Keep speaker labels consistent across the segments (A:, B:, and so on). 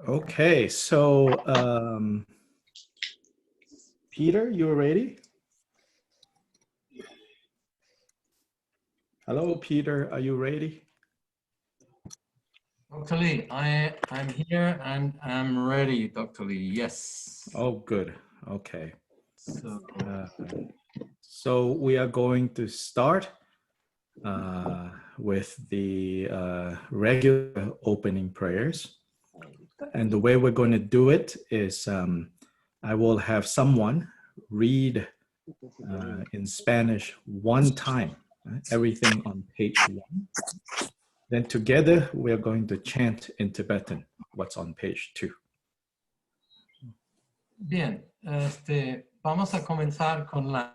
A: Okay, so Peter, you ready? Hello, Peter, are you ready?
B: Dr. Lee, I'm here and I'm ready, Dr. Lee, yes.
A: Oh, good, okay.
B: So
A: we are going to start with the regular opening prayers. And the way we're going to do it is I will have someone read in Spanish one time, everything on page 1. Then together we're going to chant in Tibetan what's on page 2.
B: Bien, vamos a comenzar con la...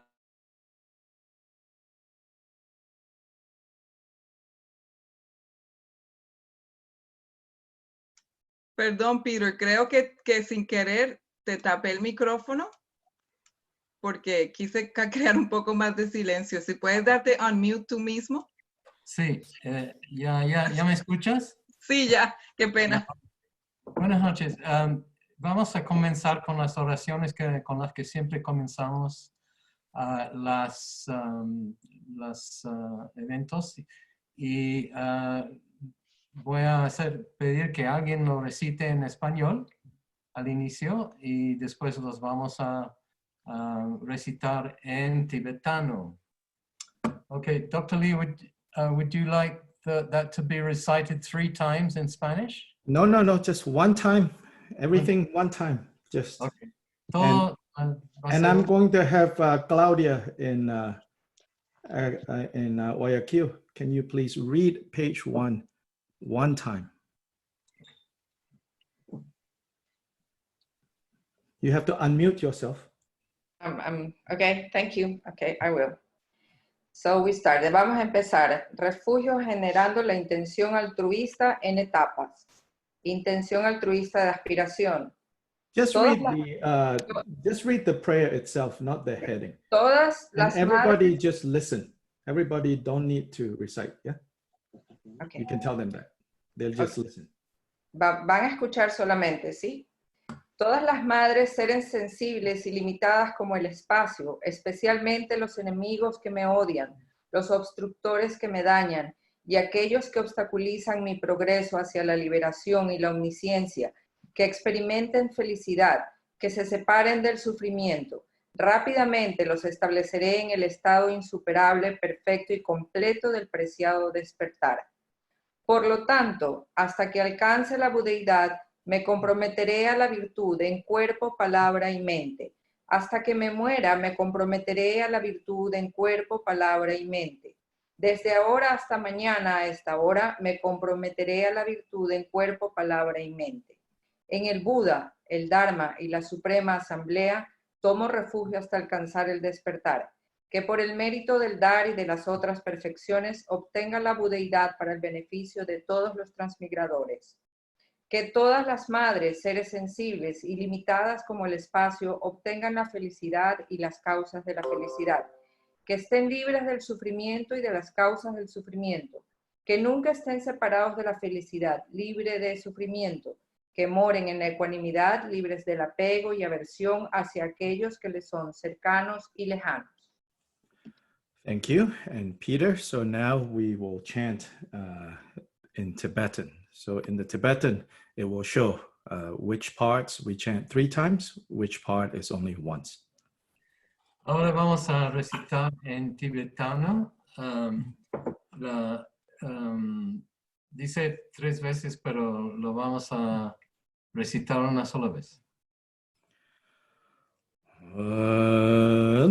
C: Perdón, Peter, creo que sin querer te tapé el micrófono porque quise crear un poco más de silencio. Si puedes darte unmute tú mismo.
B: Sí, ¿ya me escuchas?
C: Sí, ya, qué pena.
B: Buenas noches. Vamos a comenzar con las oraciones con las que siempre comenzamos los eventos. Y voy a pedir que alguien lo recite en español al inicio y después los vamos a recitar en tibetano. Okay, Dr. Lee, would you like that to be recited 3 times in Spanish?
A: No, just one time. Everything one time. Just.
B: Okay. Todo,
A: and I'm going to have Claudia in Guayaquil. Can you please read page 1 one time? You have to unmute yourself.
D: Okay, thank you. Okay, I will. So we start. Vamos a empezar. Refugio generando la intención altruista en etapas. Intención altruista de aspiración.
A: Just read the prayer itself, not the heading.
D: Todas las
A: and everybody
D: madres,
A: just listen. Everybody don't need to recite, yeah?
D: okay.
A: You can tell them that. They'll just listen.
D: Van a escuchar solamente, ¿sí? Todas las madres, seres sensibles y limitadas como el espacio, especialmente los enemigos que me odian, los obstructores que me dañan y aquellos que obstaculizan mi progreso hacia la liberación y la omnisciencia, que experimenten felicidad, que se separen del sufrimiento. Rápidamente los estableceré en el estado insuperable, perfecto y completo del preciado despertar. Por lo tanto, hasta que alcance la budeidad, me comprometeré a la virtud en cuerpo, palabra y mente. Hasta que me muera, me comprometeré a la virtud en cuerpo, palabra y mente. Desde ahora hasta mañana a esta hora, me comprometeré a la virtud en cuerpo, palabra y mente. En el Buda, el Dharma y la Suprema Asamblea, tomo refugio hasta alcanzar el despertar. Que por el mérito del dar y de las otras perfecciones, obtenga la budeidad para el beneficio de todos los transmigradores. Que todas las madres, seres sensibles y limitadas como el espacio, obtengan la felicidad y las causas de la felicidad. Que estén libres del sufrimiento y de las causas del sufrimiento. Que nunca estén separados de la felicidad, libre de sufrimiento. Que moren en la ecuanimidad, libres del apego y aversión hacia aquellos que les son cercanos y lejanos.
A: Thank you. And Peter, so now we will chant in Tibetan. So in the Tibetan, it will show which parts we chant 3 times, which part is only once.
B: Ahora vamos a recitar en tibetano. Dice 3 veces, pero lo vamos a recitar una sola vez.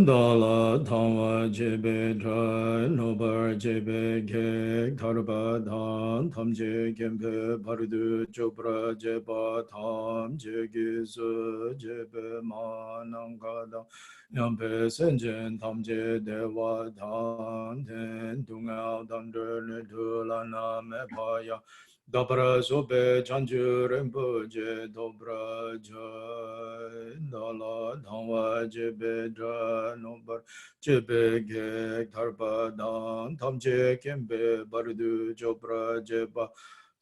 A: Dala Tama Jebe Dra Nobar Jebe Ge Tarba Dhan Tam Je Gembe Bardu Jobra Jeba Tam Jege Zu Jebe Manangada Yampe Senjen Tam Je Dewa Dhan Ten Dunga Dandr Nidula Name Paya Dobra Sobe Chanju Rinpoche Dobra Jai Dala Dhamma Jebe Dra Nombar Jebe Gek Dharpa Dan Tam Je Kembe Bardu Jobra Jeba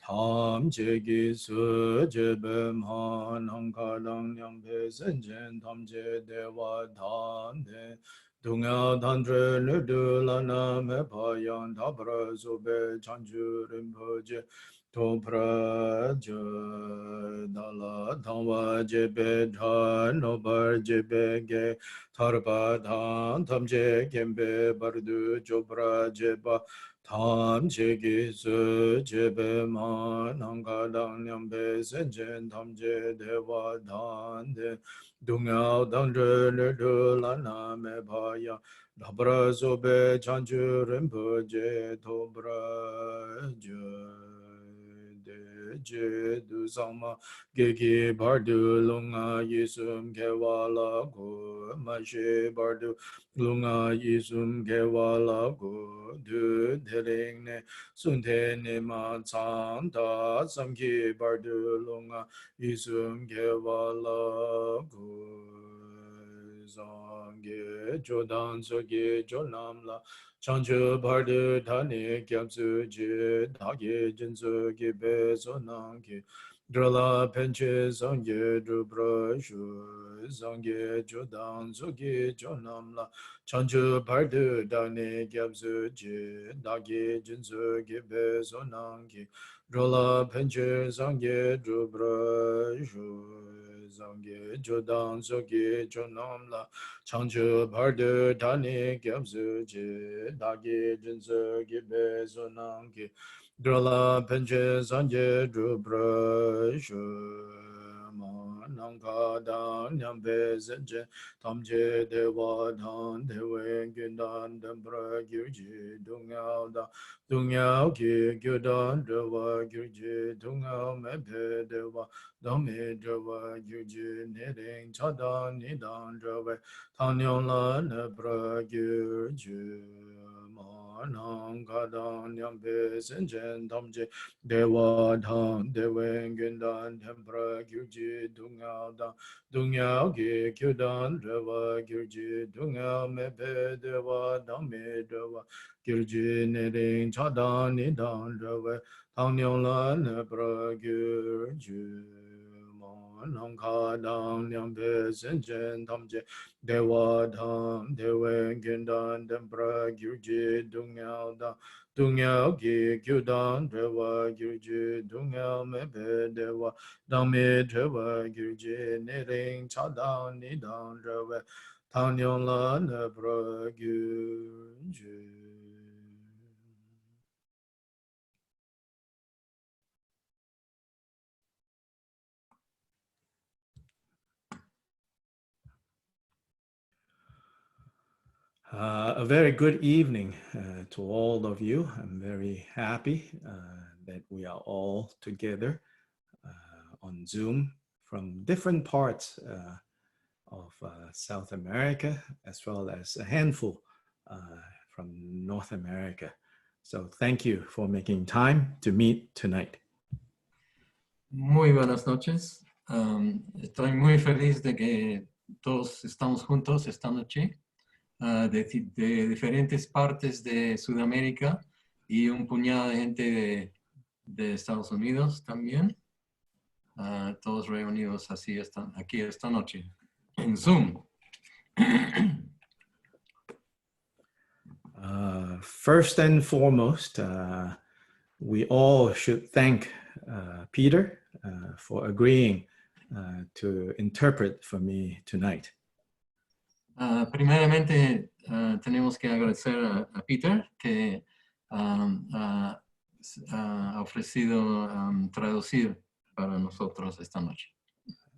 A: Tam jegi su jebe ma nang ka dang nyam pe sen jen tam je dewa dan de dunga dan tre ne de la na me pa yang da bra zo be chan ju rim po je to pra je da la dang wa je be dha no bar je be ge thar pa dan tam je kem be bar du jo pra je ba Tam jegi su jebe ma nanga dang nyam be sen jen tam je dewa dan de dungao dang zhe le de la na me pa ya da bra zo be chan ju rin po je to bra je du sang ma ge ge bar du lung a yi sum ke wa la go ma she bar du lunga yisum gewa la gu du dereng ne sun te ne ma chang da sam ki bar du lunga yisum gewa la gu zang ge jo dan so ge jo nam la chang chu bar du da ne gyab su je da ge jin su ge be so nang ki Drala penche zangye drupra shu zangye jodan zoge jonam la chanchu pardu dane gyabzu je dage jinsu gebe zonangi Drala penche zangye drupra shu zangye jodan zoge jonam la chanchu pardu dane gyabzu je dage jinsu gebe zonangi Drala penche sanje drupra shu ma nangka dan nyambe senche tamche dewa dan dewe gyundan dambra gyurji dungyao da dungyao ki gyudan dewa gyurji dungyao mepe dewa dame dewa gyurji nering chadan nidan dewe tanyong la nebra gyurji Nang kadang nyambe senjen tamje dewa dang dewen gyundan tempra gyurji dungao dang dungao gi gyudan dewa gyurji dungao mepe dewa dang me dewa gyurji nering chadang nidang dewa tang nyong la nebra gyurji Nang kadang nyambe senjen tamje Dewa dang dewen gyundan dembra gyurji dungyao dang dungyao gi gyudan dewa gyurji dungyao mepe dewa dang me dewa gyurji nering chadang nidang dewa tanyong la nebra gyurji. A very good evening to all of you. I'm very happy that we are all together on Zoom from different parts of South America, as well as a handful from North America. So thank you for making time to meet tonight.
B: Muy buenas noches. Estoy muy feliz de que todos estamos juntos esta noche. De diferentes partes de Sudamérica y un puñado de gente de Estados Unidos también, todos reunidos así aquí esta noche en Zoom.
A: First and foremost, we all should thank Peter for agreeing to interpret for me tonight.
B: Primeramente, tenemos que agradecer a Peter que ha ofrecido traducir para nosotros esta noche.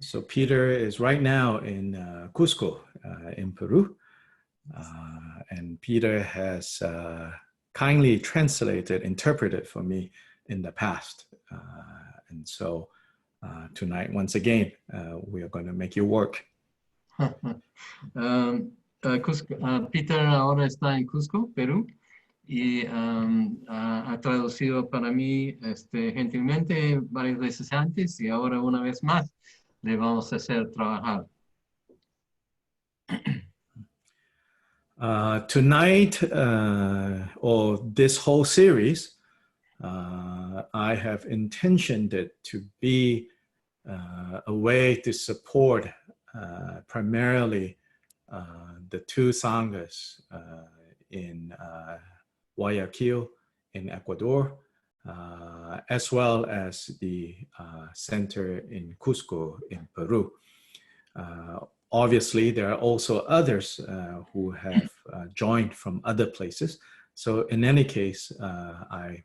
A: So Peter is right now in Cusco, in Peru, and Peter has kindly translated, interpreted for me in the past. And so tonight, once again, we are going to make you work.
B: Peter ahora está en Cusco, Perú, y ha traducido para mí gentilmente varias veces antes y ahora una vez más le vamos a hacer trabajar.
A: Tonight, or this whole series, I have intentioned it to be a way to support primarily the two sanghas in Guayaquil in Ecuador, as well as the center in Cusco in Peru. Obviously, there are also others who have joined from other places. So in any case, I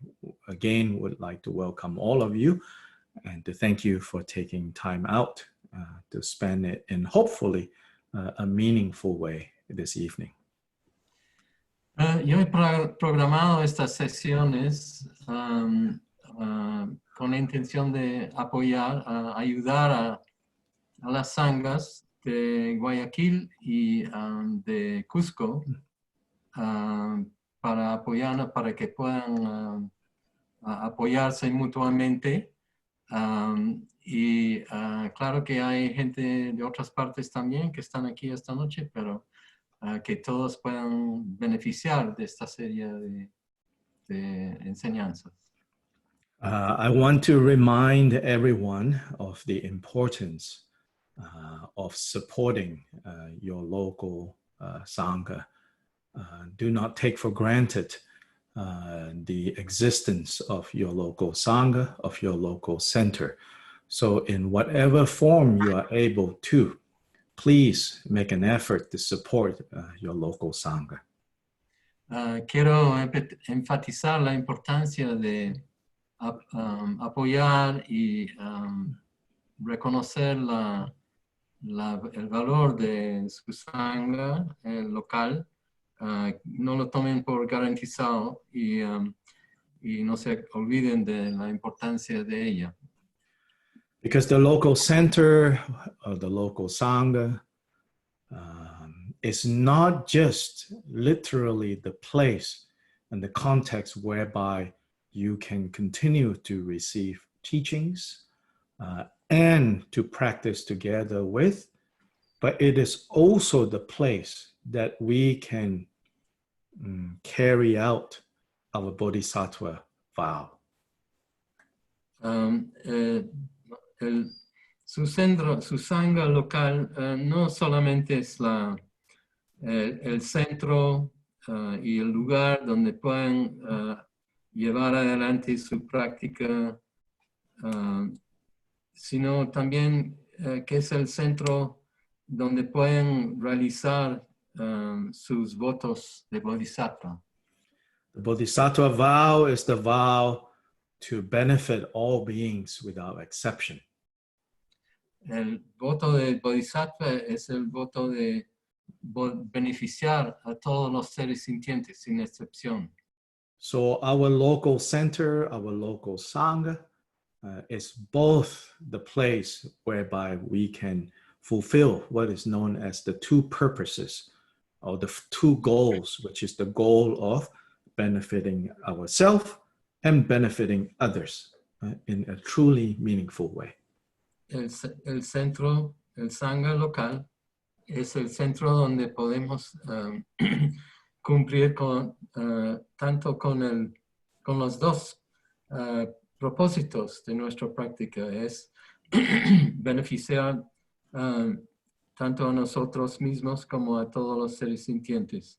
A: again would like to welcome all of you and to thank you for taking time out to spend it in hopefully a meaningful way this evening.
B: Yo he programado estas sesiones con la intención de apoyar, ayudar a las sanghas de Guayaquil y de Cusco para apoyarnos, para que puedan apoyarse mutuamente. Claro que hay gente de otras partes también que están aquí esta noche, pero que todos puedan beneficiar de esta serie de enseñanzas.
A: I want to remind everyone of the importance of supporting your local sangha. Do not take for granted the existence of your local sangha, of your local center. So in whatever form you are able to, please make an effort to support your local sangha.
B: Quiero enfatizar la importancia de apoyar y reconocer el valor de su sangha local. No lo tomen por garantizado y no se olviden de la importancia de ella.
A: Because the local center of the local sangha is not just literally the place and the context whereby you can continue to receive teachings and to practice together with, but it is also the place that we can carry out our bodhisattva vow.
B: Su sangha local no solamente es el centro y el lugar donde pueden llevar adelante su práctica, sino también que es el centro donde pueden realizar sus votos de bodhisattva.
A: The bodhisattva vow is the vow to benefit all beings without exception.
B: El voto de bodhisattva es el voto de beneficiar a todos los seres sintientes sin excepción.
A: So our local center, our local sangha is both the place whereby we can fulfill what is known as the two purposes or the two goals, which is the goal of benefiting ourselves and benefiting others in a truly meaningful way.
B: El centro, el sangha local, es el centro donde podemos cumplir tanto con los dos propósitos de nuestra práctica, es beneficiar tanto a nosotros mismos como a todos los seres sintientes.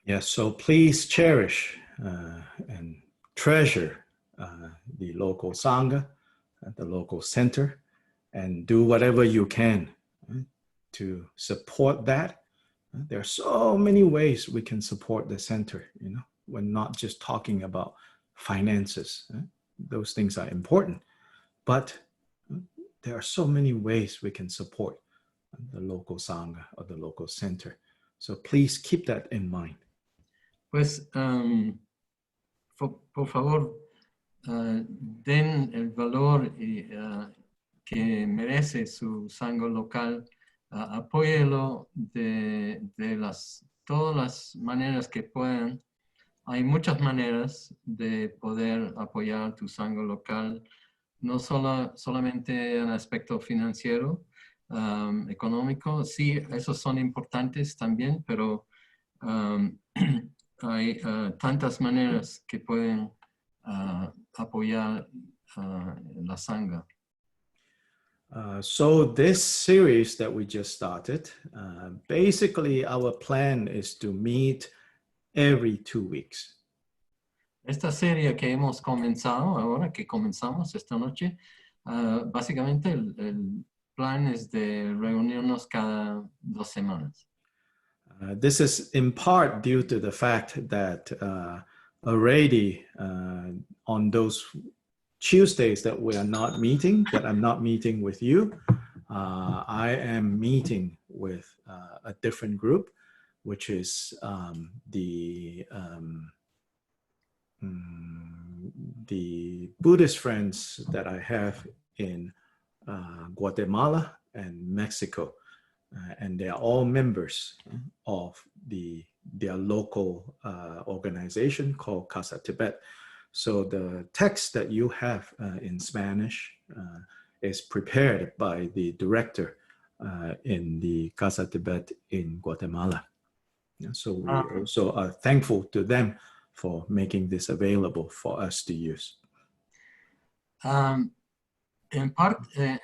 A: Yes, so please cherish and treasure the local sangha, the local center, and do whatever you can to support that. There are so many ways we can support the center. We're not just talking about finances. Those things are important, but there are so many ways we can support the local sangha or the local center. So please keep that in mind.
B: Pues, por favor, den el valor que merece su sangha local, apóyelo de todas las maneras que puedan. Hay muchas maneras de poder apoyar tu sangha local, no solamente en el aspecto financiero, económico. Sí, esos son importantes también, pero hay tantas maneras que pueden apoyar apoyar la sangha.
A: So this series that we just started, basically our plan is to meet every 2 weeks.
B: Esta serie que hemos comenzado ahora, que comenzamos esta noche, básicamente el plan es de reunirnos cada 2 semanas.
A: This is in part due to the fact that already on those Tuesdays that we are not meeting, that I'm not meeting with you, I am meeting with a different group, which is the Buddhist friends that I have in Guatemala and Mexico. And they are all members of their local organization called Casa Tibet. So the text that you have in Spanish is prepared by the director in the Casa Tibet in Guatemala. So we also are thankful to them for making this available for us to use.
B: En parte,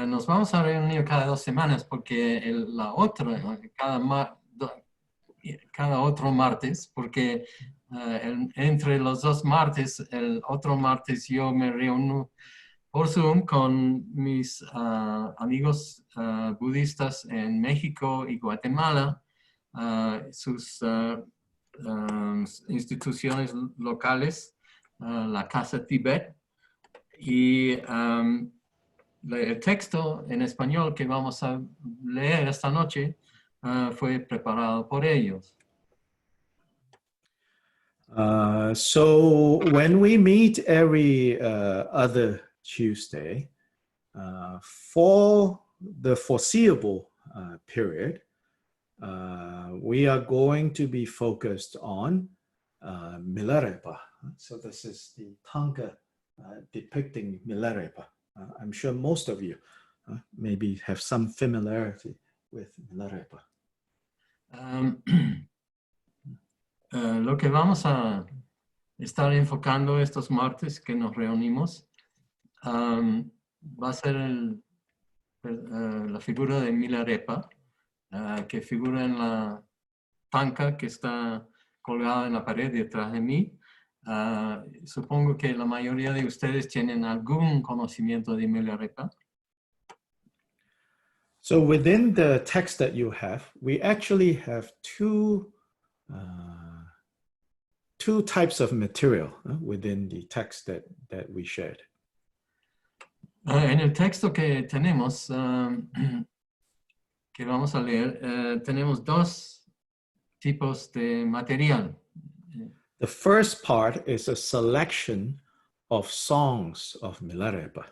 B: nos vamos a reunir cada 2 semanas porque cada otro martes, porque entre los 2 martes, el otro martes yo me reúno por Zoom con mis amigos budistas en México y Guatemala, sus instituciones locales, la Casa Tibet, y el texto en español que vamos a leer esta noche fue preparado por ellos.
A: So when we meet every other Tuesday, for the foreseeable period, we are going to be focused on Milarepa. So this is the tanka depicting Milarepa. I'm sure most of you maybe have some familiarity with Milarepa.
B: Lo que vamos a estar enfocando estos martes que nos reunimos va a ser la figura de Milarepa, que figura en la tanka que está colgada en la pared detrás de mí. Supongo que la mayoría de ustedes tienen algún conocimiento de Milarepa.
A: So within the text that you have, we actually have two types of material within the text that we shared.
B: En el texto que tenemos, que vamos a leer, tenemos 2 tipos de material.
A: The first part is a selection of songs of Milarepa.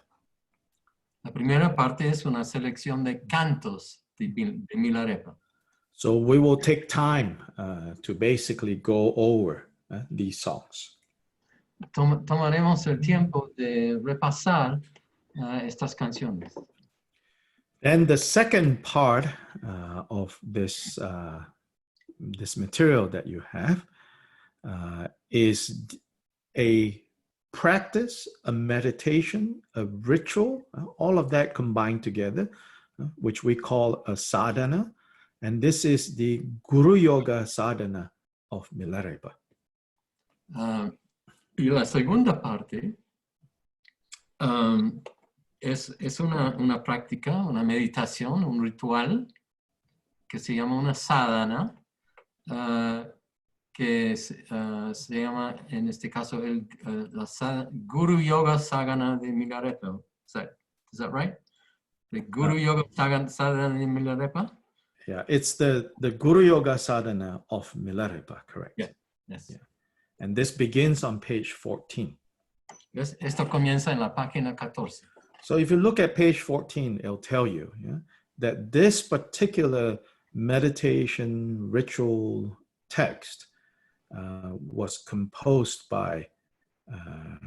B: La primera parte es una selección de cantos de Milarepa.
A: So we will take time to basically go over these songs.
B: Tomaremos el tiempo de repasar estas canciones.
A: And the second part of this material that you have is a practice, a meditation, a ritual, all of that combined together, which we call a sadhana. And this is the Guruyoga sadhana of Milarepa.
B: Y la segunda parte es una práctica, una meditación, un ritual que se llama una sadhana, que se llama, en este caso, la Guruyoga sadhana de Milarepa. Is that right? The Guruyoga sadhana de Milarepa?
A: Yeah, it's the Guruyoga sadhana of Milarepa, correct?
B: Yeah. Yes.
A: Yeah. And this begins on page 14.
B: Esto comienza en la página 14.
A: So if you look at page 14, it'll tell you that this particular meditation ritual text was composed by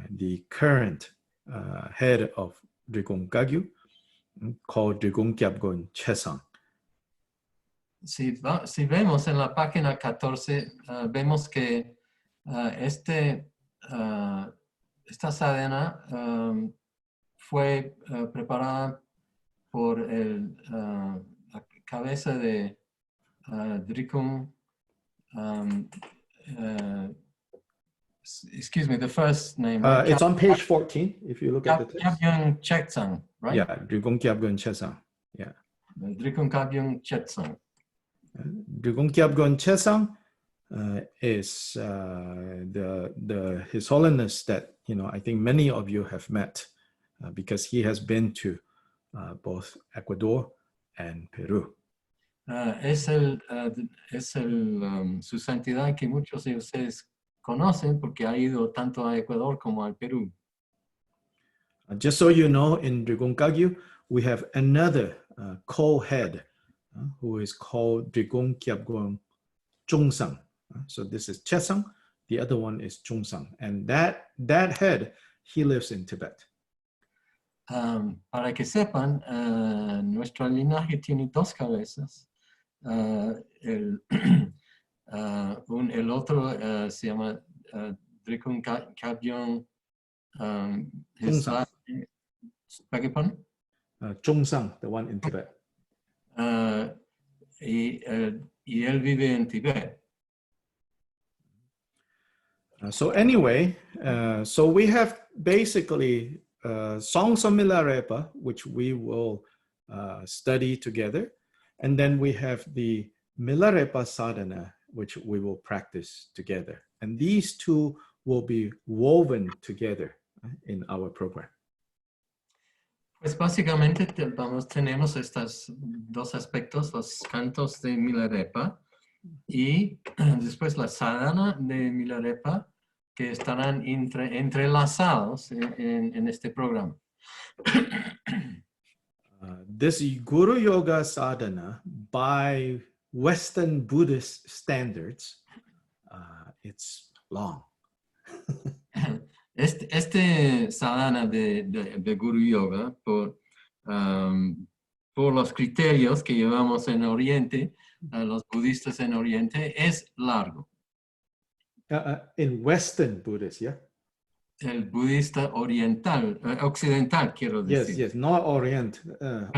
A: the current head of Drikung Kagyu, called Drikung Kagyu.
B: Si vemos en la página 14, vemos que este esta sadhana fue preparada por la cabeza de Drikung. Excuse me, the first name. Right?
A: It's on page 14, if you look at the text.
B: Kagyu Chetsang, right?
A: Yeah, Drikung Kagyu Chesang. Yeah.
B: Drikung Kagyu Chetsang.
A: Drikung Kagyu Chesang is His Holiness that, I think many of you have met because he has been to both Ecuador and Peru.
B: Su santidad que muchos de ustedes conocen porque ha ido tanto a Ecuador como al Perú.
A: Just so you know, in Drikung Kagyu, we have another co-head who is called Drikung Kagyu Chungsang. So this is Chesang, the other one is Chungsang. And that head, he lives in Tibet.
B: Para que sepan, nuestro linaje tiene dos cabezas. El otro se llama Drikung Kagyu.
A: Chungsang. Chungsang, the one in Tibet.
B: Y él vive en Tibet.
A: So anyway, so we have basically songs of Milarepa, which we will study together. And then we have the Milarepa sadhana, which we will practice together. And these two will be woven together in our program.
B: Pues básicamente tenemos estos dos aspectos, los cantos de Milarepa y después la sadhana de Milarepa que estarán entrelazados en este programa.
A: This Guruyoga sadhana, by Western Buddhist standards, it's long.
B: Este sadhana de Guruyoga, por los criterios que llevamos en Oriente, los budistas en Oriente, es largo.
A: In Western Buddhist, yeah?
B: El budista oriental, occidental, quiero decir.
A: Yes, not Orient,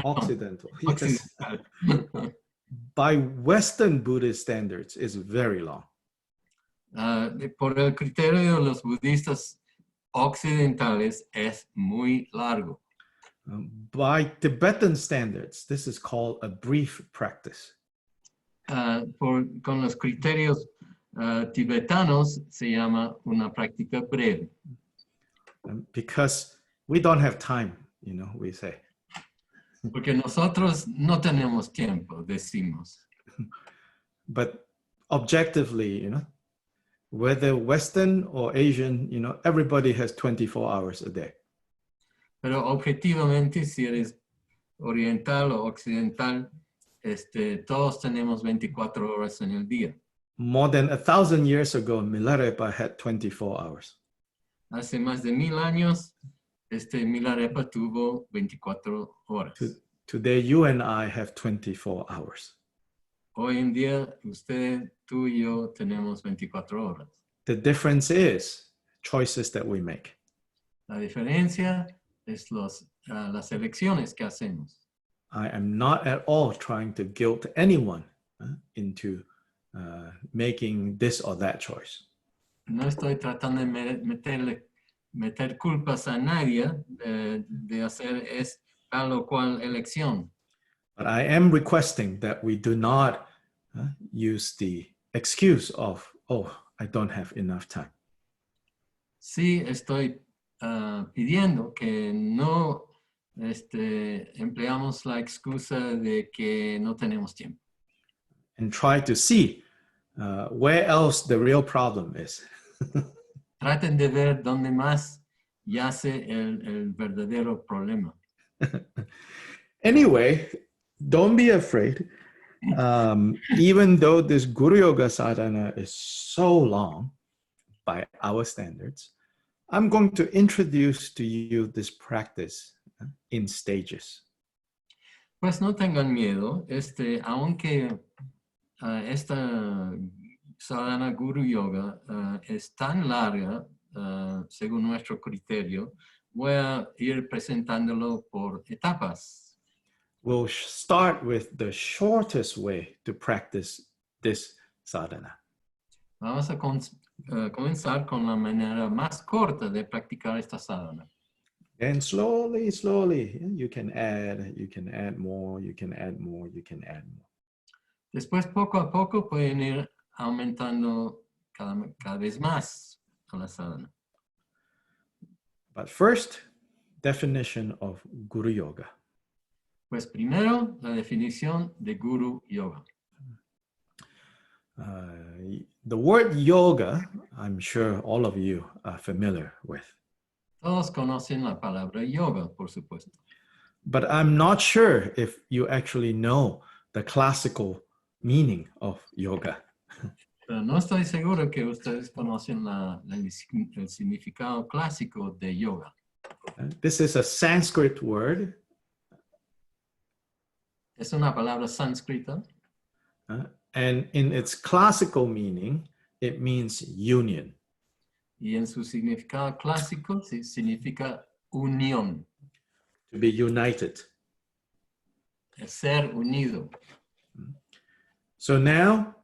A: Occidental.
B: Occidental.
A: Yes. By Western Buddhist standards, it's very long.
B: Por el criterio de los budistas occidentales, es muy largo.
A: By Tibetan standards, this is called a brief practice.
B: Con los criterios tibetanos, se llama una práctica breve.
A: Because we don't have time, we say.
B: Porque nosotros no tenemos tiempo, decimos.
A: But objectively, whether Western or Asian, everybody has 24 hours a day.
B: Pero objetivamente, si eres oriental o occidental, todos tenemos 24 horas en el día.
A: More than 1,000 years ago, Milarepa had 24 hours.
B: Hace más de 1000 años, Milarepa tuvo 24 horas.
A: Today, you and I have 24 hours.
B: Hoy en día, usted, tú y yo tenemos 24 horas.
A: The difference is choices that we make.
B: La diferencia es las elecciones que hacemos.
A: I am not at all trying to guilt anyone into making this or that choice.
B: No estoy tratando de meter culpas a nadie de hacer tal o cual elección.
A: But I am requesting that we do not use the excuse of, I don't have enough time.
B: Sí, estoy pidiendo que no empleamos la excusa de que no tenemos tiempo.
A: And try to see where else the real problem is.
B: Traten de ver dónde más yace el verdadero problema.
A: Anyway, don't be afraid. Even though this Guruyoga sadhana is so long by our standards, I'm going to introduce to you this practice in stages.
B: Pues no tengan miedo, aunque esta sadhana Guruyoga es tan larga según nuestro criterio, voy a ir presentándolo por etapas.
A: We'll start with the shortest way to practice this sadhana.
B: Vamos a comenzar con la manera más corta de practicar esta sadhana.
A: And slowly, slowly, you can add more, you can add more, you can add more.
B: Después, poco a poco, pueden ir aumentando cada vez más a la sadhana.
A: But first, definition of Guru Yoga.
B: Pues primero, la definición de Guru Yoga.
A: The word yoga, I'm sure all of you are familiar with.
B: Todos conocen la palabra yoga, por supuesto.
A: But I'm not sure if you actually know the classical meaning of yoga.
B: Pero no estoy seguro que ustedes conocen el significado clásico de yoga.
A: This is a Sanskrit word.
B: Es una palabra sánscrita.
A: And in its classical meaning, it means union.
B: Y en su significado clásico significa unión.
A: To be united.
B: Es ser unido.
A: So now,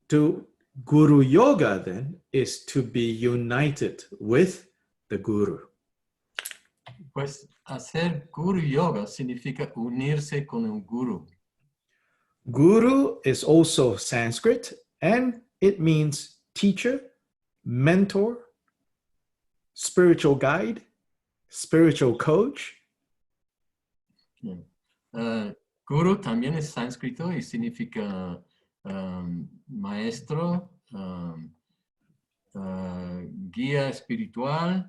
A: to Guru Yoga then is to be united with the Guru.
B: Pues hacer Guru Yoga significa unirse con un guru.
A: Guru is also Sanskrit, and it means teacher, mentor, spiritual guide, spiritual coach.
B: Guru también es sánscrito y significa maestro, guía espiritual,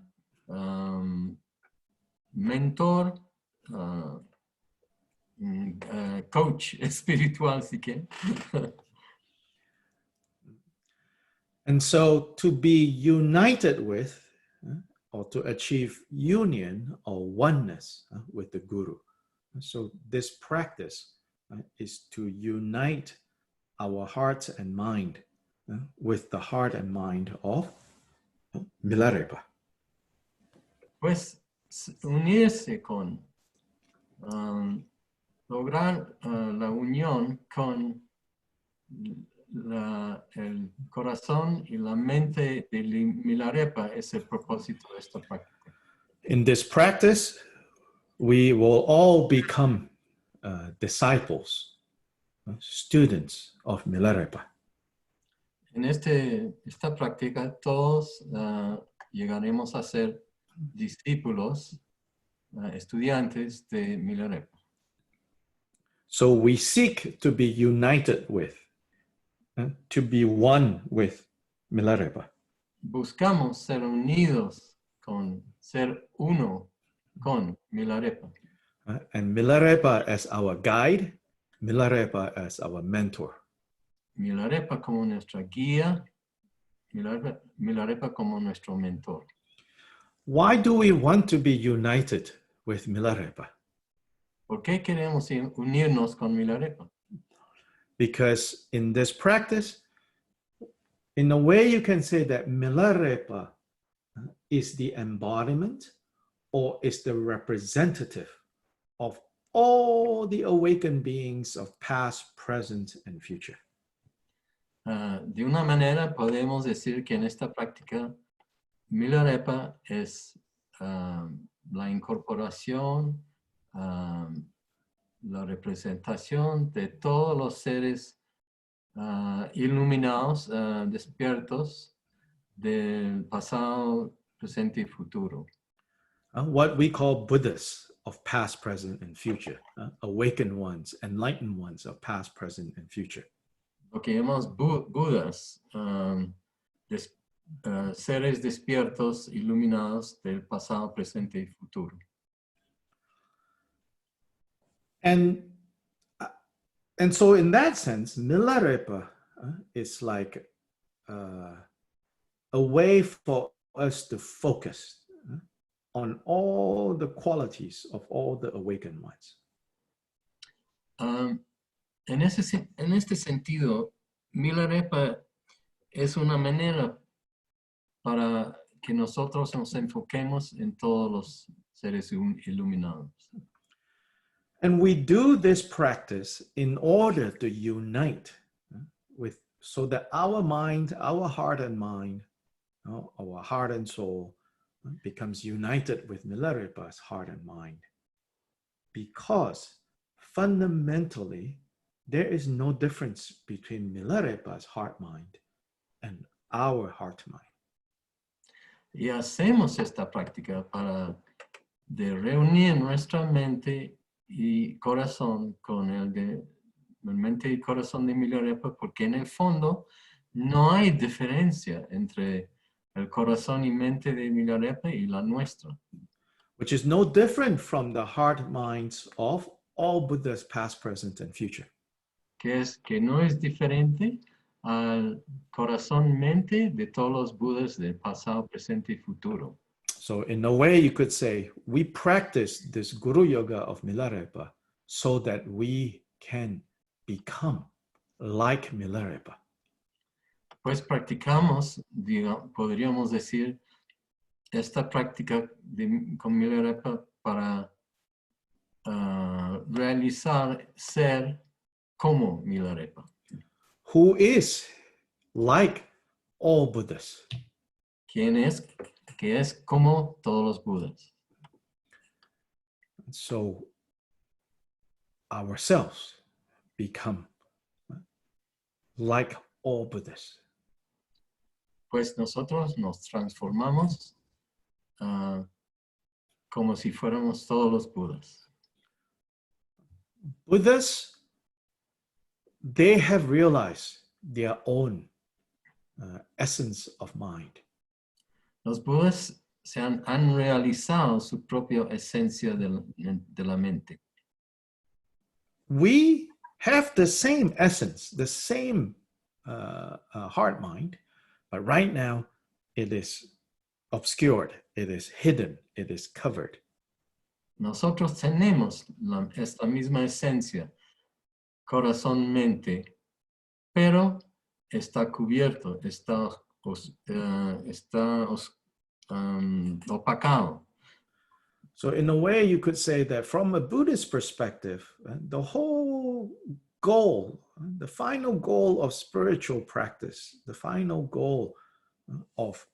B: mentor, coach espiritual, si quieren.
A: And so to be united with, or to achieve union or oneness with the Guru. So this practice is to unite our heart and mind with the heart and mind of Milarepa.
B: Pues unirse con, lograr la unión con el corazón y la mente de Milarepa es el propósito de esta práctica.
A: In this practice, we will all become disciples, students of Milarepa.
B: En esta práctica todos llegaremos a ser discípulos, estudiantes de Milarepa.
A: So we seek to be united with, to be one with Milarepa.
B: Buscamos ser unidos ser uno con Milarepa.
A: And Milarepa as our guide, Milarepa as our mentor.
B: Milarepa como nuestra guía, Milarepa como nuestro mentor.
A: Why do we want to be united with Milarepa?
B: ¿Por qué queremos unirnos con Milarepa?
A: Because in this practice, in a way you can say that Milarepa is the embodiment or is the representative of all the awakened beings of past, present, and future.
B: De una manera podemos decir que en esta práctica Milarepa es la incorporación, la representación de todos los seres iluminados, despiertos del pasado, presente y futuro.
A: What we call Buddhas of past, present, and future. Awakened ones, enlightened ones of past, present, and future.
B: Lo que llamamos Budas, seres despiertos, iluminados del pasado, presente y futuro.
A: And so in that sense, Milarepa is like a way for us to focus on all the qualities of all the awakened ones.
B: En este sentido, Milarepa es una manera para que nosotros nos enfoquemos en todos los seres iluminados.
A: And we do this practice in order to unite with, so that our mind, our heart and mind, our heart and soul becomes united with Milarepa's heart and mind. Because fundamentally, there is no difference between Milarepa's heart mind and our heart mind.
B: Y hacemos esta práctica para de reunir nuestra mente y corazón con el de mente y corazón de Milarepa, porque en el fondo no hay diferencia entre el corazón y mente de Milarepa y la nuestra.
A: Which is no different from the heart minds of all Buddhas past, present, and future.
B: Que no es diferente al corazón-mente de todos los Budas del pasado, presente y futuro.
A: So in a way, you could say, we practice this Guruyoga of Milarepa so that we can become like Milarepa.
B: Pues practicamos, podríamos decir, esta práctica con Milarepa para realizar ser como Milarepa.
A: Who is like all Buddhas.
B: Que es como todos los Budas.
A: So ourselves become like all Buddhas.
B: Pues nosotros nos transformamos como si fuéramos todos los Budas.
A: Buddhas, they have realized their own essence of mind.
B: Los Budas han realizado su propia esencia de la mente.
A: We have the same essence, the same heart mind, but right now it is obscured, it is hidden, it is covered.
B: Nosotros tenemos esta misma esencia, corazón-mente, pero está cubierto, está opacado.
A: So in a way, you could say that from a Buddhist perspective, the whole goal, the final goal of spiritual practice, the final goal of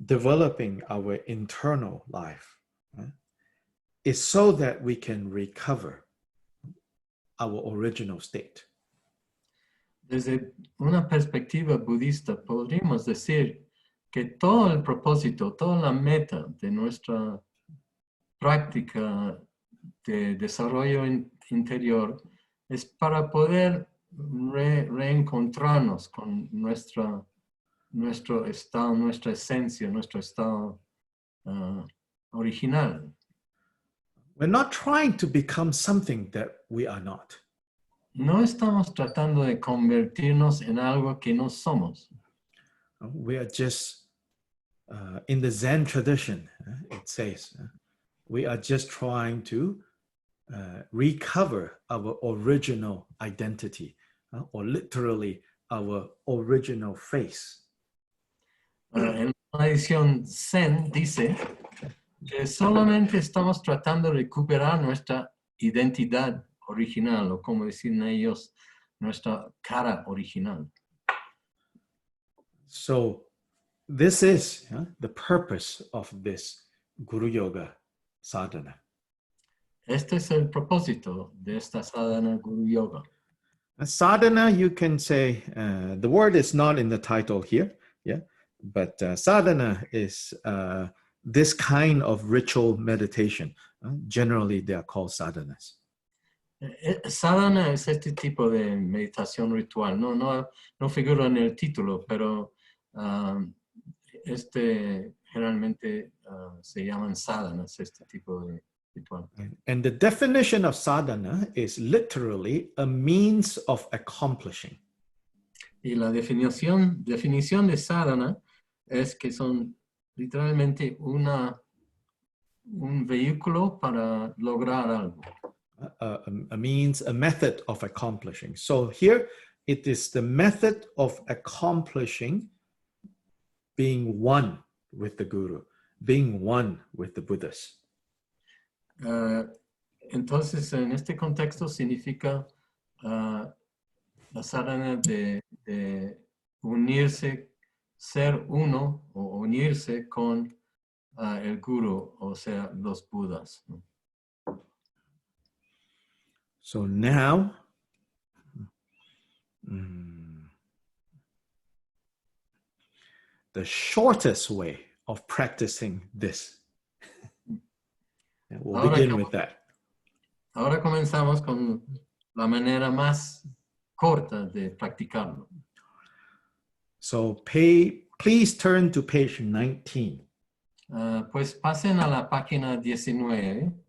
A: developing our internal life is so that we can recover our original state.
B: Desde una perspectiva budista, podríamos decir que todo el propósito, toda la meta de nuestra práctica de desarrollo interior es para poder reencontrarnos con nuestro estado, nuestra esencia, nuestro estado original.
A: We're not trying to become something that we are not.
B: No estamos tratando de convertirnos en algo que no somos.
A: We are just, in the Zen tradition, it says, we are just trying to recover our original identity, or literally our original face.
B: En la edición Zen dice que solamente estamos tratando de recuperar nuestra identidad original, o como dicen ellos, nuestra cara original.
A: So this is the purpose of this Guruyoga sadhana.
B: Este es el propósito de esta sadhana Guruyoga.
A: Sadhana, you can say, the word is not in the title here, but sadhana is this kind of ritual meditation. Generally, they are called sadhanas.
B: Sadhana es este tipo de meditación ritual. No figura en el título, pero generalmente se llaman sadhanas, este tipo de ritual.
A: And the definition of sadhana is literally a means of accomplishing.
B: Y la definición de sadhana es que son literalmente un vehículo para lograr algo.
A: A means, a method of accomplishing. So here it is the method of accomplishing being one with the Guru, being one with the Buddhas.
B: Entonces, en este contexto significa la sadhana de unirse, ser uno o unirse con el Guru, o sea, los Budas, ¿no?
A: So now, the shortest way of practicing this. And we'll begin with that.
B: Ahora comenzamos con la manera más corta de practicarlo.
A: So please turn to page 19.
B: Pues pasen a la página 19.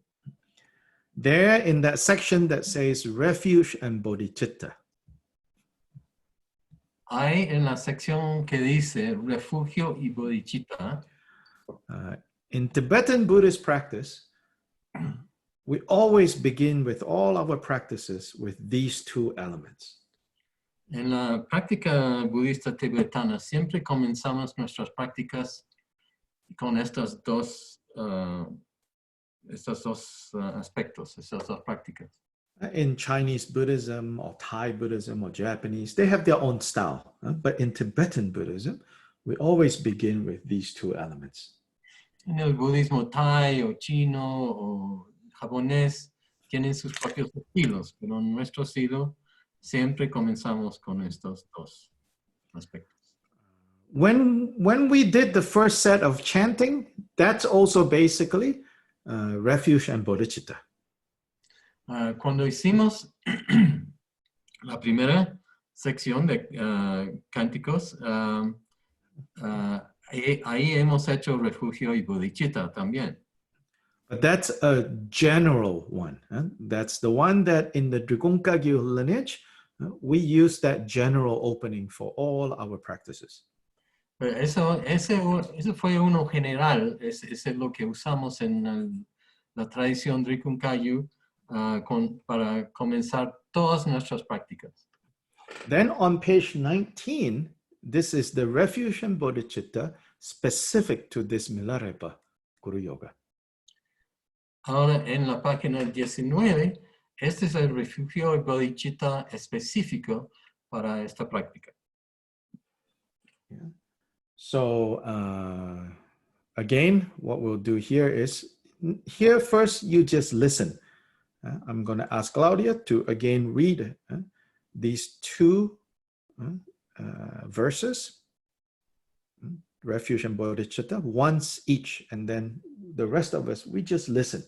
A: There in that section that says refuge and bodhicitta.
B: Hay en la sección que dice refugio y bodhicitta.
A: In Tibetan Buddhist practice, we always begin with all our practices with these two elements.
B: En la práctica budista tibetana siempre comenzamos nuestras prácticas con estos dos aspectos, estas dos prácticas.
A: In Chinese Buddhism or Thai Buddhism or Japanese, they have their own style. But in Tibetan Buddhism, we always begin with these two elements.
B: En el budismo thai o chino o japonés tienen sus propios estilos, pero en nuestro estilo siempre comenzamos con estos dos aspectos.
A: When we did the first set of chanting, that's also basically refuge and bodhicitta.
B: Cuando hicimos la primera sección de cánticos, ahí hemos hecho refugio y bodhicitta también.
A: But that's a general one. That's the one that in the Drikung Kagyu lineage, we use that general opening for all our practices.
B: Pero eso fue uno general, ese es lo que usamos en la tradición Drikung Kagyu para comenzar todas nuestras prácticas.
A: Then on page 19, this is the refuge and bodhicitta specific to this Milarepa Guruyoga.
B: Ahora en la página 19, este es el refugio y bodhicitta específico para esta práctica.
A: Yeah. So again, what we'll do here is, here first you just listen. I'm going to ask Claudia to again read these two verses, refuge and bodhicitta, once each, and then the rest of us, we just listen.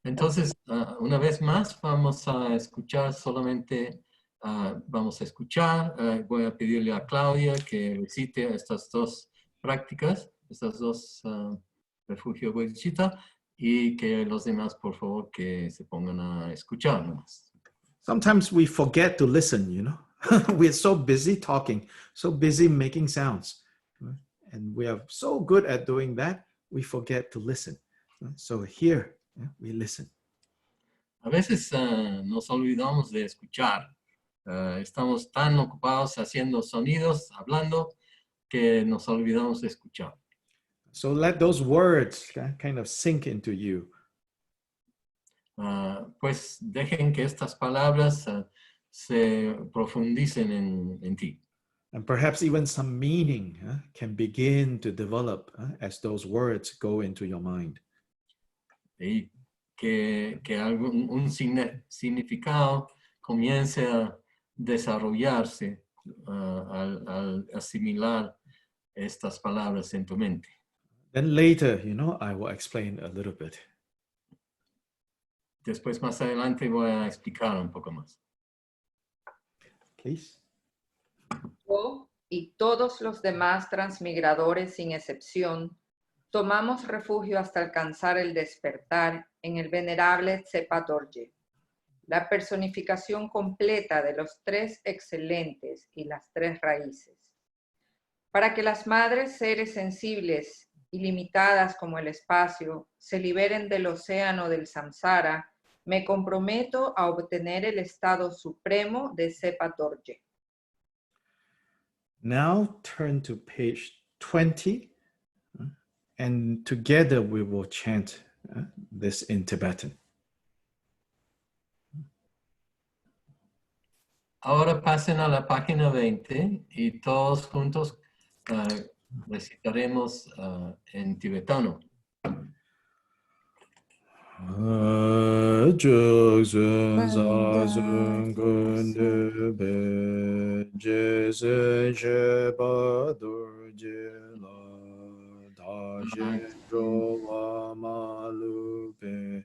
B: Entonces, una vez más, vamos a escuchar solamente, vamos a escuchar, voy a pedirle a Claudia que recite estas dos prácticas, estas dos refugio bodhicitta, y que los demás, por favor, que se pongan a escuchar nomás.
A: Sometimes we forget to listen, you know. We're so busy talking, so busy making sounds. And we are so good at doing that, we forget to listen. So here, we listen.
B: A veces nos olvidamos de escuchar. Estamos tan ocupados haciendo sonidos, hablando, que nos olvidamos de escuchar.
A: So let those words kind of sink into you.
B: Pues dejen que estas palabras se profundicen en ti.
A: And perhaps even some meaning can begin to develop as those words go into your mind.
B: Y que un significado comience a desarrollarse al asimilar estas palabras en tu mente.
A: Then later, you know, I will explain a little bit.
B: Después, más adelante, voy a explicar un poco más.
A: Please.
D: Yo y todos los demás transmigradores sin excepción tomamos refugio hasta alcanzar el despertar en el venerable Tsepa Dorje, la personificación completa de los tres excelentes y las tres raíces. Para que las madres seres sensibles ilimitadas como el espacio, se liberen del océano del samsara, me comprometo a obtener el estado supremo de Tsepa Dorje.
A: Now turn to page 20 and together we will chant this in Tibetan.
B: Ahora pasen a la página 20 y todos juntos recitaremos en tibetano.
A: Jogsun Zasun Kunde Be Jesen Sheba Dorje Dajen Rowa Malupe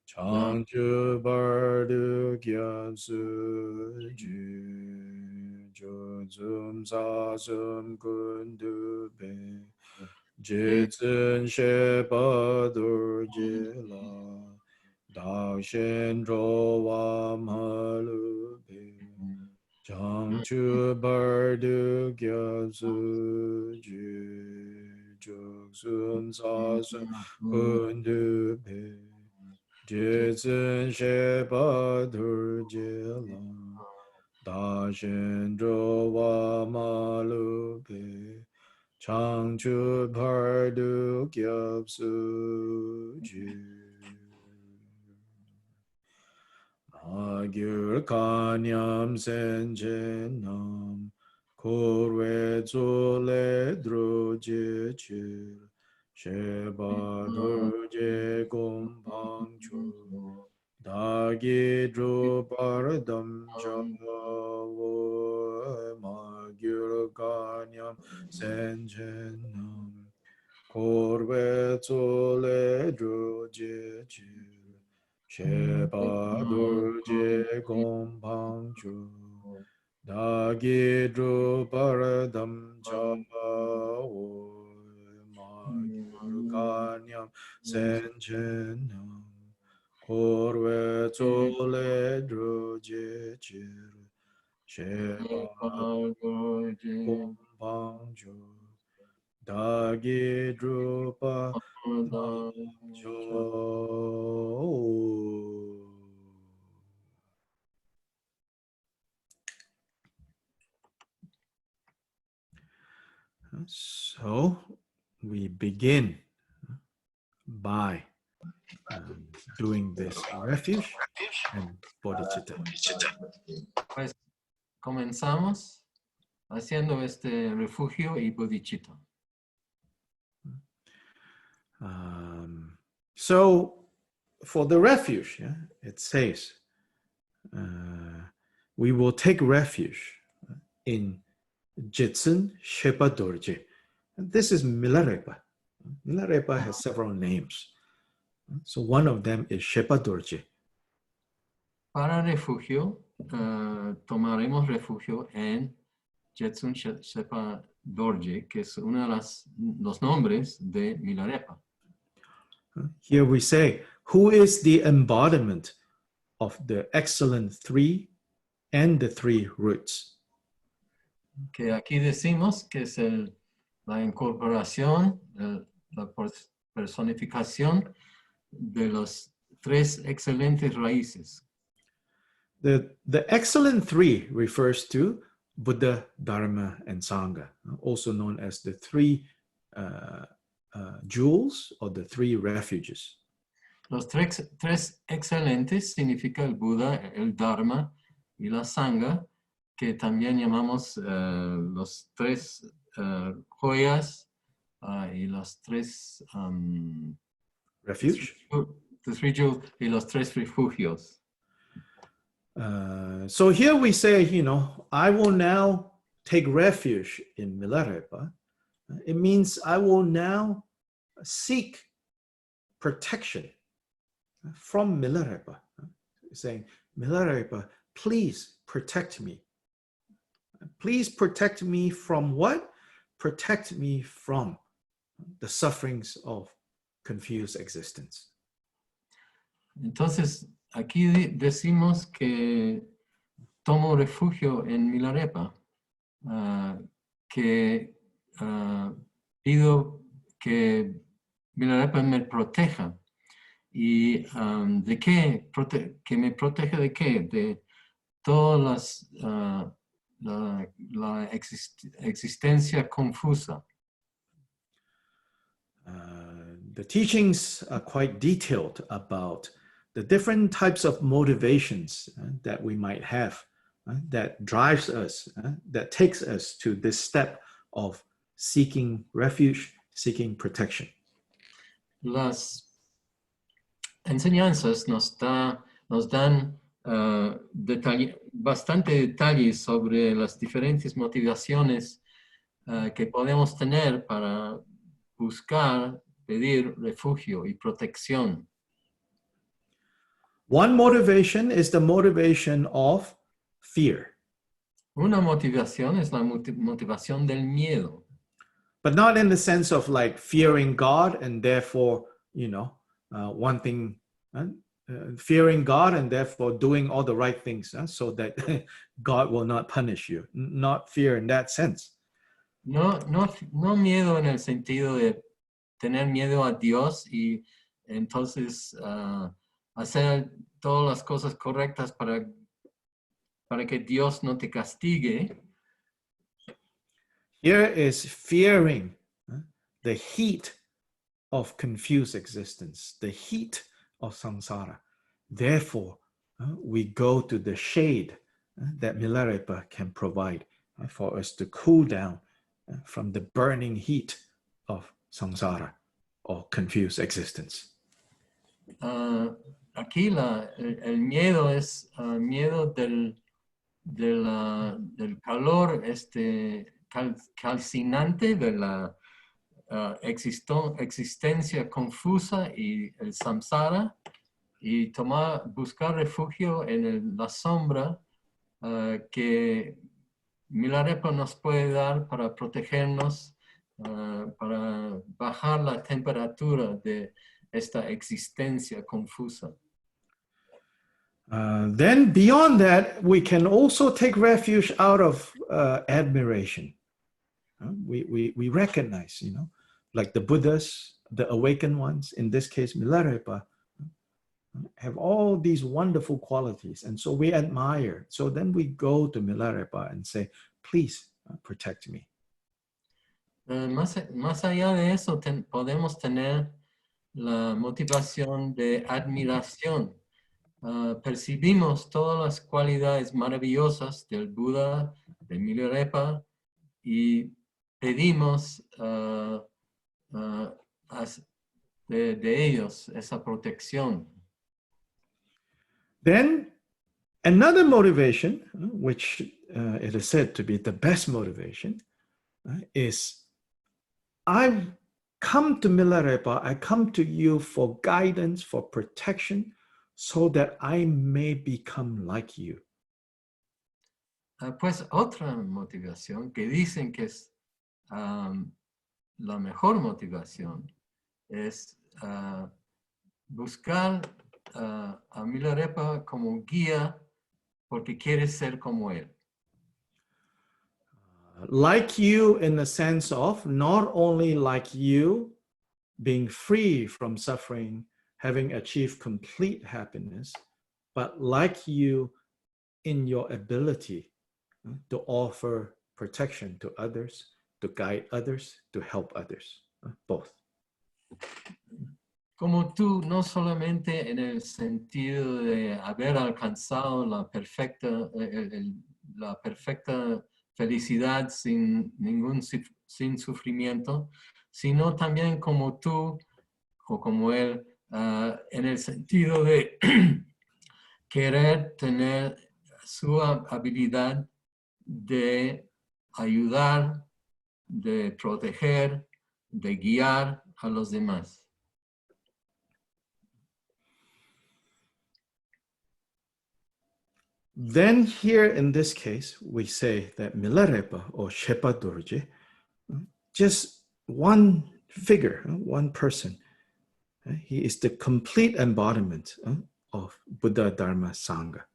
A: Changchu Bardu Gyatsu Ju Jogsun Zasun Kunde Be Jitsun Sheba Dorje Dakshen Rowa Malupe Changchu Bardu Gyatsu Ju Jogsun Zasun Kundu Pe Jitsun Sheba Dorje Dakshen Rowa Malupe Changchu Bardu Gyatsu Ju Agyur Kanyam Senjenam Korwe Zole Droje Chir Sheba Dorje Gompangchu Dagi Dro Paradam Jawo Magyur Kanyam Senjenam Korwe Zole Droje Chir Sheba Dorje Gompangchu Dagi Dro Paradam Jawo Magyur Kanyam Senjenam Korwe Zole Droje Chir Sheba Dorje Gompangchu Dagi Dro Paradam Jawo. So we begin by doing this refuge and bodhicitta.
B: Pues comenzamos haciendo este refugio y bodhicitta.
A: So for the refuge, it says, we will take refuge in Jitsun Shepa Dorje. And this is Milarepa. Milarepa has several names. So one of them is Shepa Dorje.
B: Para refugio, tomaremos refugio en Jitsun Shepa Dorje, que es uno de los nombres de Milarepa.
A: Here we say, who is the embodiment of the excellent three and the three roots?
B: Que aquí decimos que es la incorporación, la personificación de los tres excelentes raíces.
A: The excellent three refers to Buddha, Dharma, and Sangha, also known as the three jewels or the three refuges.
B: Los tres excelentes significa el Buda, el Dharma y la Sangha, que también llamamos los tres joyas y los tres
A: Refuge?
B: The three jewels y los tres refugios.
A: So here we say, I will now take refuge in Milarepa. It means I will now seek protection from Milarepa. Saying, Milarepa, please protect me. Please protect me from what? Protect me from the sufferings of confused existence.
B: Entonces, aquí decimos que tomo refugio en Milarepa, que pido que Milarepa me proteja. ¿Y de qué? ¿Que me proteja de qué? De todas la existencia confusa.
A: the teachings are quite detailed about the different types of motivations that we might have that drives us, that takes us to this step of seeking refuge, seeking protection.
B: Las enseñanzas nos dan bastante detalles sobre las diferentes motivaciones que podemos tener para buscar, pedir refugio y protección.
A: One motivation is the motivation of fear.
B: Una motivación es la motivación del miedo.
A: But not in the sense of like fearing God and therefore, wanting, fearing God and therefore doing all the right things so that God will not punish you. Not fear in that sense.
B: No miedo en el sentido de tener miedo a Dios y entonces hacer todas las cosas correctas para que Dios no te castigue.
A: Here is fearing the heat of confused existence, the heat of samsara. Therefore, we go to the shade that Milarepa can provide for us to cool down from the burning heat of samsara or confused existence.
B: Aquí el miedo es miedo del calor calcinante de la existencia confusa y el samsara, y buscar refugio en la sombra que Milarepa nos puede dar para protegernos, para bajar la temperatura de esta existencia confusa.
A: Then beyond that, we can also take refuge out of admiration. We recognize, like the Buddhas, the awakened ones, in this case, Milarepa, have all these wonderful qualities. And so we admire. So then we go to Milarepa and say, please protect me.
B: Más allá de eso, podemos tener la motivación de admiración. Percibimos todas las cualidades maravillosas del Buda, de Milarepa, y pedimos de ellos esa protección.
A: Then another motivation, which it is said to be the best motivation, is I've come to Milarepa, I come to you for guidance, for protection, so that I may become like you.
B: Pues otra motivación que dicen que es la mejor motivación es buscar a Milarepa como guía porque quiere ser como él.
A: Like you in the sense of not only like you being free from suffering, having achieved complete happiness, but like you in your ability to offer protection to others, to guide others, to help others, both.
B: Como tú, no solamente en el sentido de haber alcanzado la perfecta felicidad sin sufrimiento, sino también como tú o como él, en el sentido de querer tener su habilidad de ayudar, de proteger, de guiar a los demás.
A: Then here in this case, we say that Milarepa or Shepa Dorje, just one figure, one person, he is the complete embodiment of Buddha, Dharma, Sangha.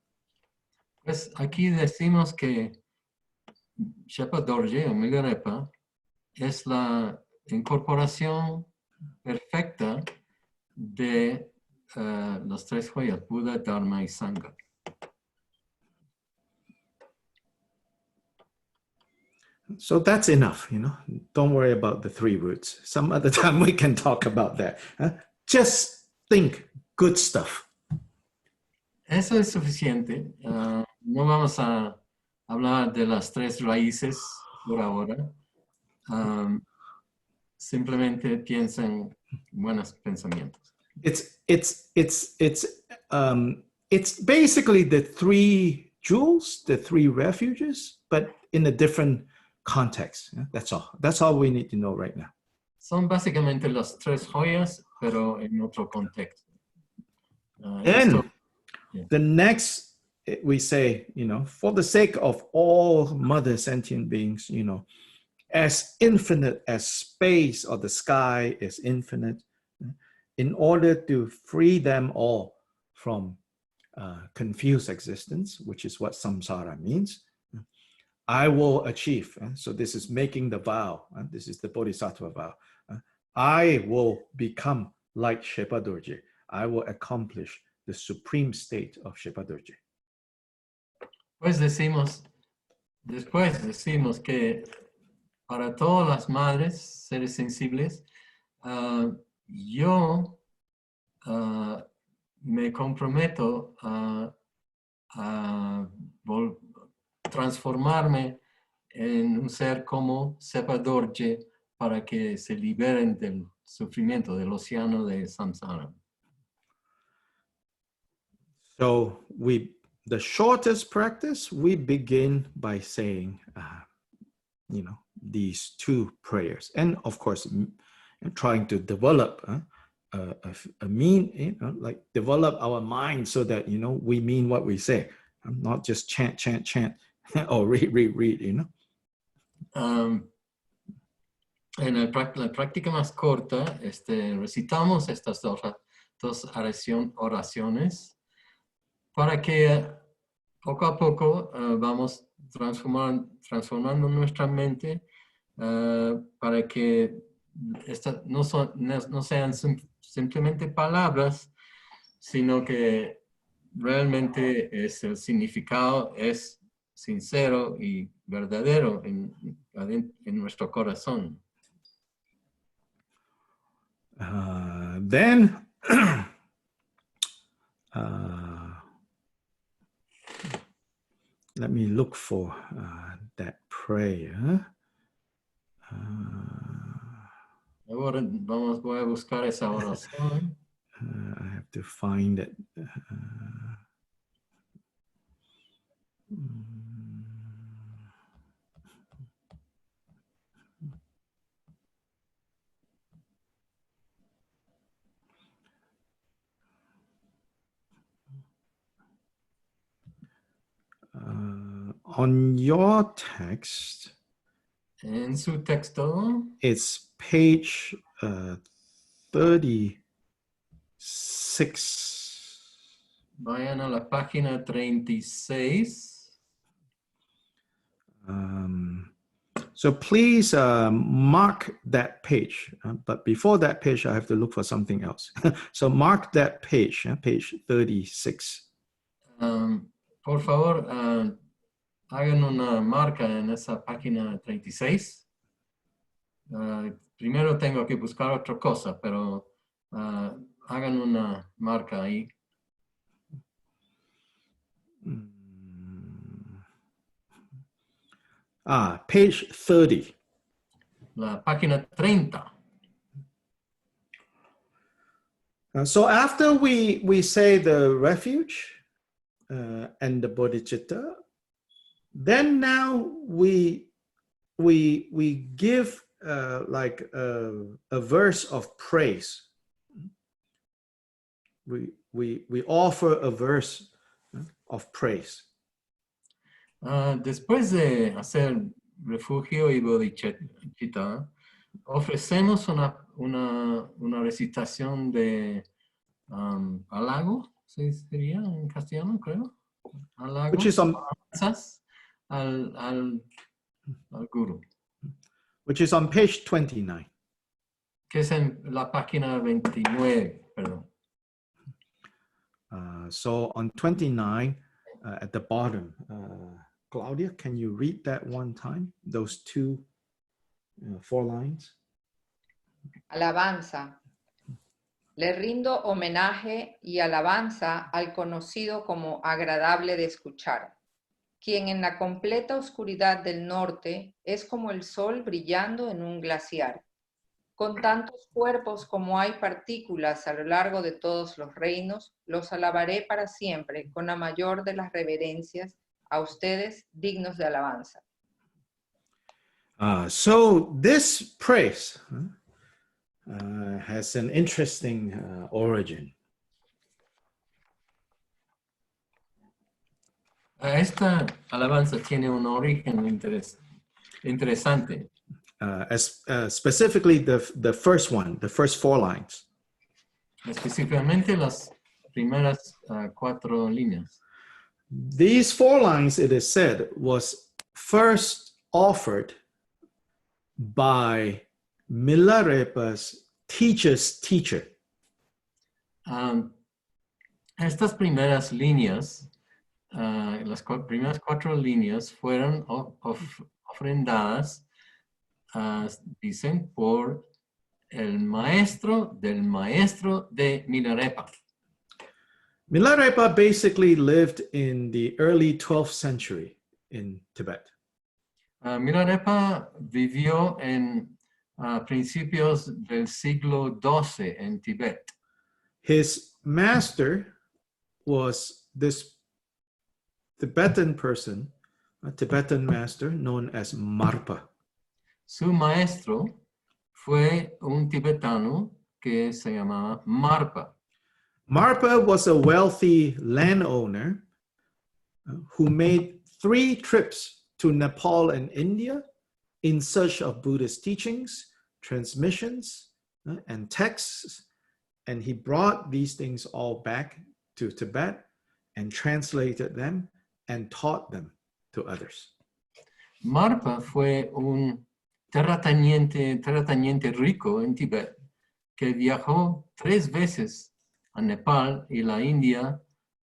B: Pues aquí decimos que Shepa Dorje o Milarepa es la incorporación perfecta de las tres joyas, Buddha, Dharma y Sangha.
A: So that's enough, you know. Don't worry about the 3 roots. Some other time we can talk about that. Just think good stuff.
B: Eso es suficiente. No vamos a hablar de las 3 raíces por ahora. Simplemente piensen buenos pensamientos.
A: It's basically the 3 jewels, the 3 refuges, but in a different context. That's all. That's all we need to know right now.
B: Son básicamente las 3 joyas, pero en otro contexto.
A: Then the next, we say, you know, for the sake of all mother sentient beings, you know, as infinite as space or the sky is infinite, in order to free them all from confused existence, which is what samsara means, I will achieve. So this is making the vow. This is the bodhisattva vow. I will become like Shepa Dorje. I will accomplish the supreme state of Shepa Dorje.
B: Después decimos que para todas las madres, seres sensibles, yo me comprometo a transformarme en un ser como Shepa Dorje para que se liberen del sufrimiento, del océano de samsara.
A: So the shortest practice, we begin by saying, you know, these 2 prayers, and of course, trying to develop a mean, you know, like develop our mind so that, you know, we mean what we say, not just chant, or read, you know.
B: En la práctica más corta, recitamos estas 2 oraciones para que poco a poco vamos transformando nuestra mente para que no sean simplemente palabras, sino que realmente el significado es sincero y verdadero en nuestro corazón.
A: Then let me look for that prayer.
B: Ahora voy a buscar esa oración.
A: I have to find it. On your text,
B: en su texto,
A: it's page 36.
B: Vayan a la página 36.
A: So please mark that page. But before that page, I have to look for something else. So mark that page, page 36.
B: Por favor, hagan una marca en esa página 36. Primero tengo que buscar otra cosa, pero hagan una marca ahí.
A: Page 30.
B: La página 30.
A: So after we say the refuge and the bodhicitta, then now we give like a verse of praise. We offer a verse of praise.
B: Después de hacer refugio y bodhicitta, ofrecemos una recitación de halago, ¿se diría en castellano, creo? Halago,
A: which is on
B: al guru.
A: Which is on page 29.
B: Que es en la página 29, perdón.
A: So on 29, at the bottom, Claudia, can you read that one time? Those two, 4 lines.
D: Alabanza. Le rindo homenaje y alabanza al conocido como agradable de escuchar, quien en la completa oscuridad del norte es como el sol brillando en un glaciar. Con tantos cuerpos como hay partículas a lo largo de todos los reinos, los alabaré para siempre con la mayor de las reverencias a ustedes dignos de alabanza.
A: So this praise has an interesting origin.
B: Esta alabanza tiene un origen interesante.
A: Specifically the first one, the first 4 lines.
B: Específicamente las primeras 4 líneas.
A: These 4 lines, it is said, was first offered by Milarepa's teacher's teacher.
B: Estas primeras líneas, las primeras 4 líneas fueron ofrendadas, dicen, por el maestro del maestro de Milarepa.
A: Milarepa basically lived in the early 12th century in Tibet.
B: Milarepa vivió en principios del siglo XII en Tibet.
A: His master was this Tibetan person, a Tibetan master known as Marpa.
B: Su maestro fue un tibetano que se llamaba Marpa.
A: Marpa was a wealthy landowner who made 3 trips to Nepal and India in search of Buddhist teachings, transmissions, and texts. And he brought these things all back to Tibet and translated them and taught them to others.
B: Marpa fue un terrateniente rico en Tibet que viajó 3 veces a Nepal y la India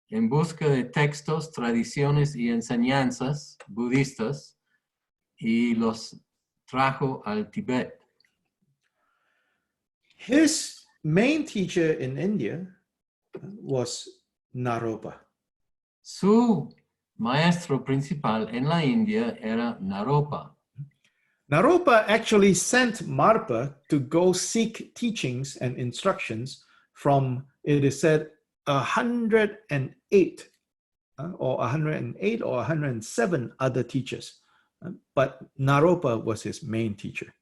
B: en busca de textos, tradiciones y enseñanzas budistas y los trajo al Tibet.
A: His main teacher in India was Naropa.
B: Su maestro principal en la India era Naropa.
A: Naropa actually sent Marpa to go seek teachings and instructions from, it is said, 108 or 107 other teachers. But Naropa was his main teacher.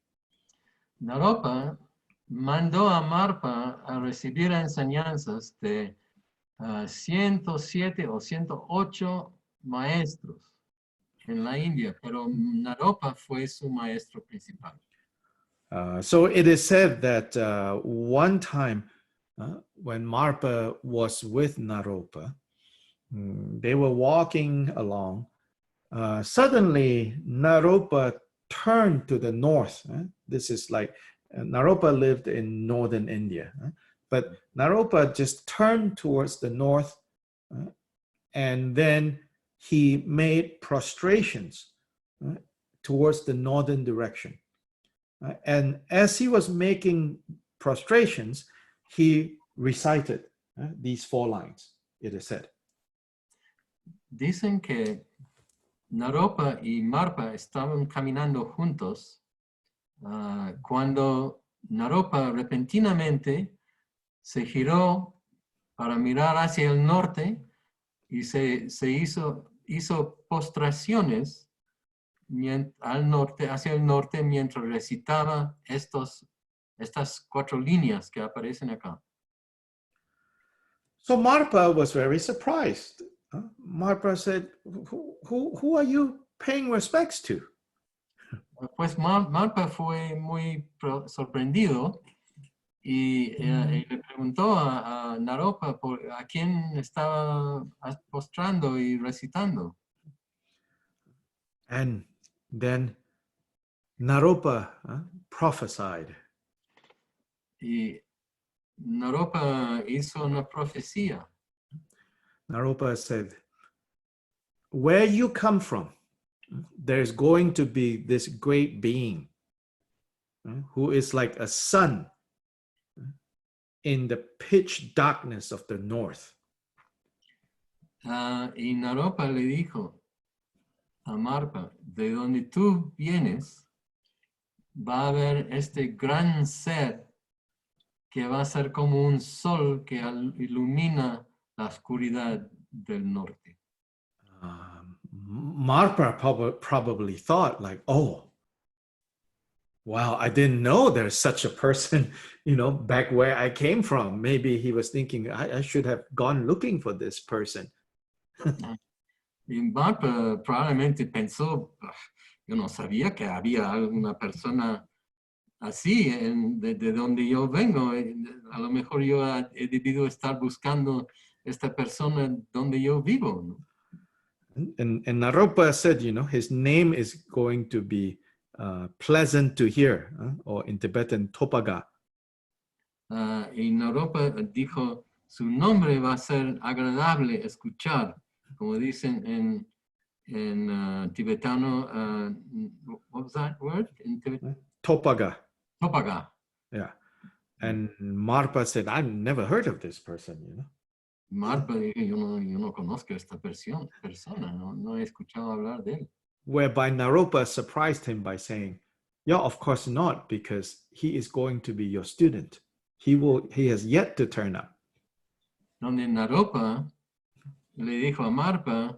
B: Naropa mandó a Marpa a recibir enseñanzas de 107 o 108 maestros en la India, pero Naropa fue su maestro principal.
A: So it is said that one time when Marpa was with Naropa, they were walking along. Suddenly, Naropa turned to the north. This is like Naropa lived in northern India, but Naropa just turned towards the north, and then he made prostrations towards the northern direction. And as he was making prostrations, he recited these 4 lines, it is said.
B: Dicen que Naropa y Marpa estaban caminando juntos cuando Naropa repentinamente se giró para mirar hacia el norte y se hizo postraciones hacia el norte mientras recitaba estas 4 líneas que aparecen acá.
A: So Marpa was very surprised. Marpa said, who are you paying respects to?
B: Pues Marpa fue muy sorprendido y le preguntó a Naropa a quién estaba postrando y recitando.
A: And then Naropa prophesied.
B: Y Naropa hizo una profecía.
A: Naropa said, where you come from, there's going to be this great being who is like a sun in the pitch darkness of the north.
B: Y Naropa le dijo a Marpa, de donde tú vienes, va a haber este gran ser que va a ser como un sol que ilumina la oscuridad del norte.
A: Marpa probably thought like, oh, wow, I didn't know there's such a person, back where I came from. Maybe he was thinking, I should have gone looking for this person.
B: Y Marpa probablemente pensó, yo no sabía que había alguna persona así de donde yo vengo. A lo mejor yo he debido estar buscando esta persona donde yo vivo, ¿no?
A: And Naropa said, his name is going to be pleasant to hear, or in Tibetan, Topaga.
B: Y Naropa dijo, su nombre va a ser agradable escuchar, como dicen en tibetano, what was that word? In
A: Topaga.
B: Topaga.
A: Yeah. And Marpa said, I've never heard of this person,
B: Marpa dijo, yo no conozco a esta persona, no he escuchado hablar de él.
A: Whereby Naropa surprised him by saying, yeah, of course not, because he is going to be your student. He has yet to turn up.
B: Donde Naropa le dijo a Marpa,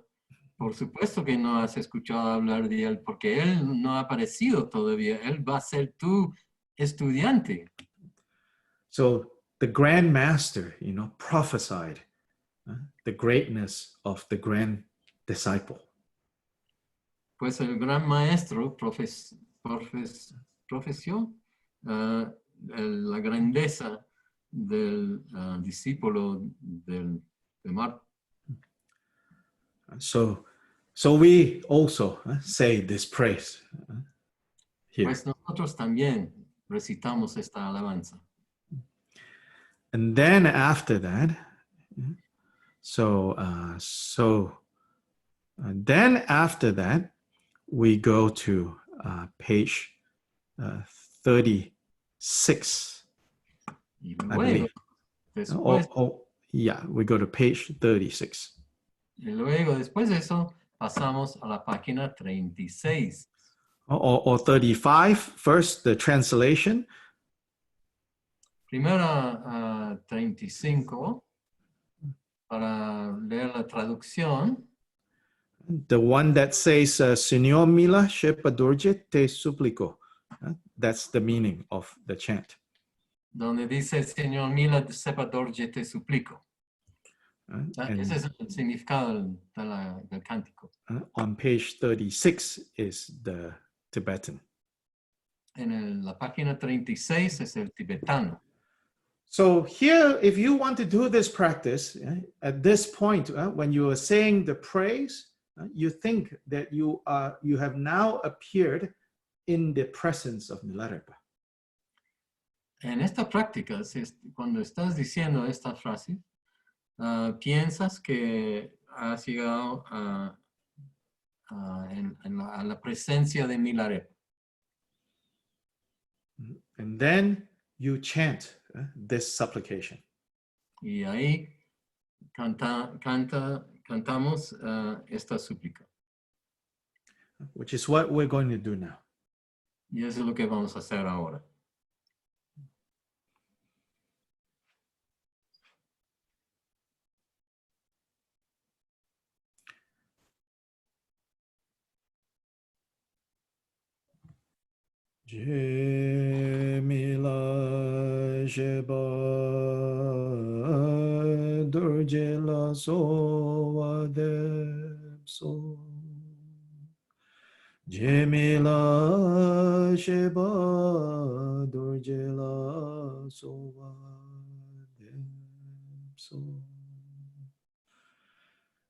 B: por supuesto que no has escuchado hablar de él, porque él no ha aparecido todavía, él va a ser tu estudiante.
A: So the Grand Master, prophesied the greatness of the grand disciple.
B: Pues el gran maestro profesió la grandeza del discípulo de Marpa.
A: So we also say this praise here.
B: Pues nosotros también recitamos esta alabanza.
A: And then after that, then after that, we go to page 36.
B: Y
A: I
B: luego,
A: believe.
B: después,
A: Yeah, we go to page 36.
B: y luego, después de eso, pasamos a la página 36.
A: Or 35, first the translation.
B: Primero 35, para leer la traducción.
A: The one that says, Señor Mila Shepa Dorje te suplico. That's the meaning of the chant.
B: Donde dice, Señor Mila Shepa Dorje te suplico. Ese es el significado del cántico.
A: On page 36 is the Tibetan.
B: En la página 36 es el tibetano.
A: So here, if you want to do this practice, at this point, when you are saying the praise, you think that you have now appeared in the presence of Milarepa.
B: En esta práctica, cuando estás diciendo esta frase, piensas que has llegado a la presencia de Milarepa.
A: And then you chant this supplication.
B: Y ahí cantamos esta súplica.
A: Which is what we're going to do now.
B: Y eso es lo que vamos a hacer ahora.
A: Je mila sheba dorje la sowa depso. Je mila sheba dorje la sowa depso.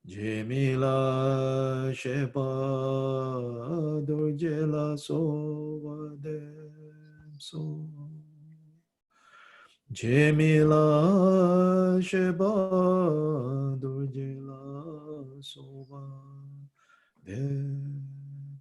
A: Je mila sheba dorje la sowa depso. Je mila sheba dorje la sowa depso.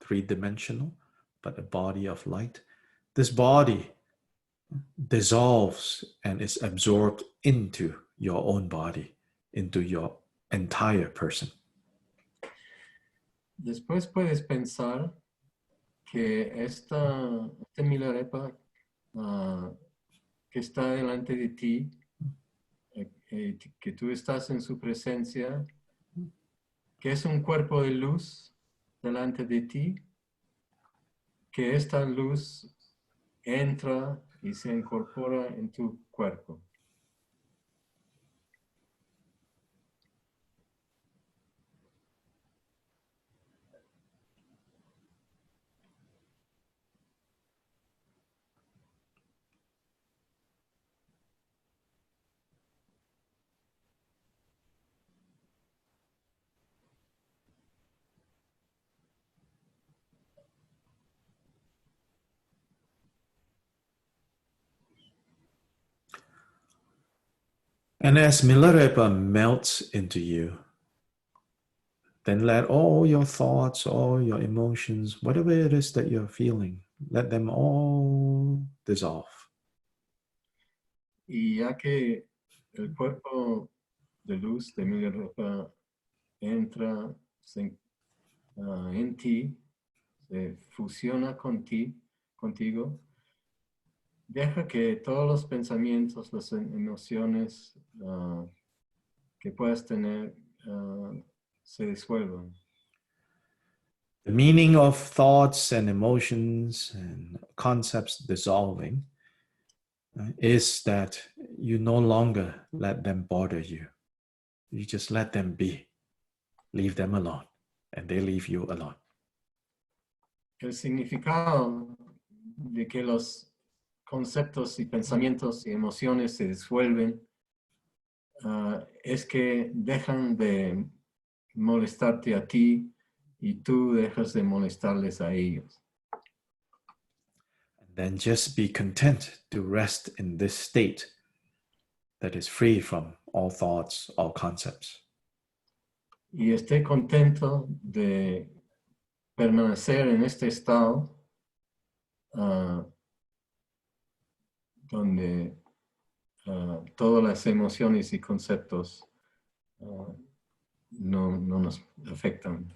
A: three-dimensional, but a body of light. This body dissolves and is absorbed into your own body, into your entire person.
B: Después puedes pensar que este Milarepa que está delante de ti, que tú estás en su presencia, que es un cuerpo de luz delante de ti, que esta luz entra y se incorpora en tu cuerpo.
A: And as Milarepa melts into you, then let all your thoughts, all your emotions, whatever it is that you're feeling, let them all dissolve.
B: Y ya que el cuerpo de luz de Milarepa entra en ti, se fusiona contigo, deja que todos los pensamientos, las emociones que puedas tener se disuelvan.
A: The meaning of thoughts and emotions and concepts dissolving is that you no longer let them bother you. You just let them be. Leave them alone, and they leave you alone.
B: El significado de que los conceptos y pensamientos y emociones se disuelven es que dejan de molestarte a ti y tú dejas de molestarles a ellos.
A: And then just be content to rest in this state that is free from all thoughts, all concepts.
B: Y esté contento de permanecer en este estado donde todas las emociones y conceptos no nos afectan.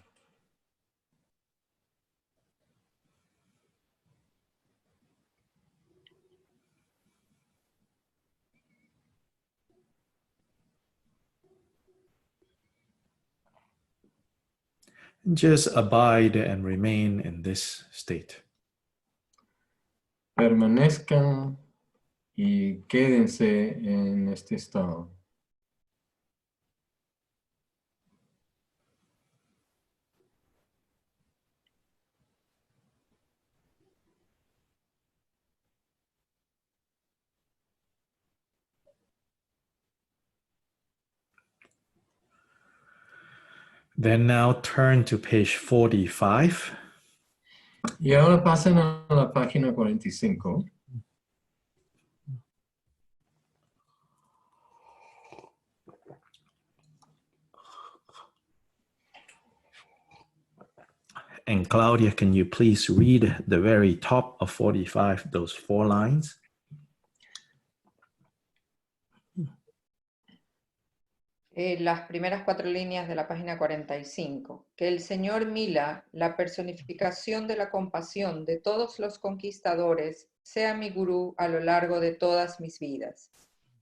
A: Just abide and remain in this state.
B: Permanezcan y quédense en este estado.
A: Then now turn to page 45.
B: Y ahora pasen a la página 45.
A: And Claudia, can you please read the very top of 45, those 4 lines?
D: Las primeras 4 líneas de la página 45. Que el señor Mila, la personificación de la compasión de todos los conquistadores, sea mi gurú a lo largo de todas mis vidas.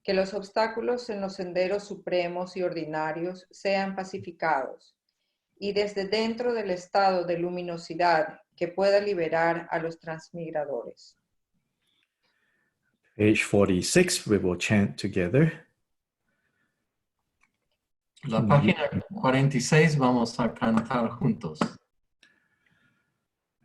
D: Que los obstáculos en los senderos supremos y ordinarios sean pacificados. Y desde dentro del estado de luminosidad que pueda liberar a los transmigradores.
A: Page 46, we will chant together.
B: La página 46 vamos a cantar juntos.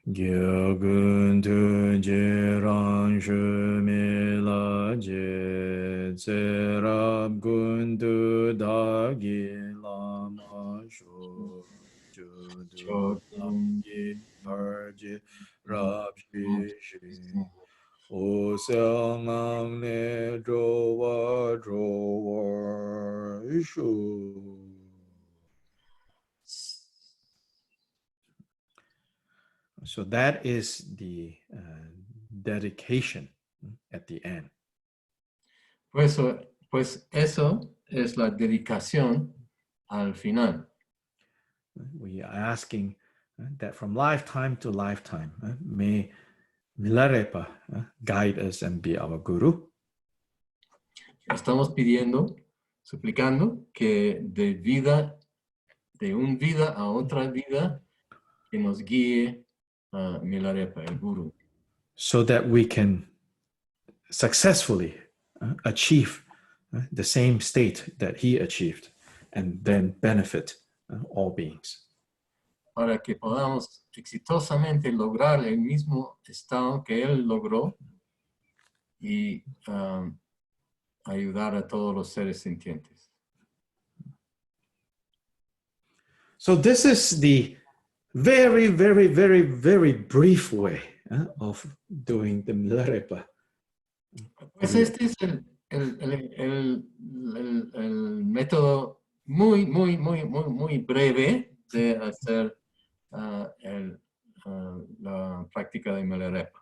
A: Gyogun tu jiran shume la je zerab gun tu dagi lama shu ju lam yi arji rab shi shi o sel nam ne drowa shu. So that is the dedication at the end.
B: Pues eso es la dedicación al final.
A: We are asking that from lifetime to lifetime, may Milarepa guide us and be our guru.
B: Estamos pidiendo, suplicando que de una vida a otra vida, que nos guíe a Milarepa, el guru.
A: So that we can successfully achieve the same state that he achieved and then benefit all beings.
B: Para que podamos exitosamente lograr el mismo estado que él logró y ayudar a todos los seres sintientes.
A: So this is the very, very, very, very brief way of doing the Milarepa.
B: Pues este es el método muy breve de hacer la práctica de Milarepa.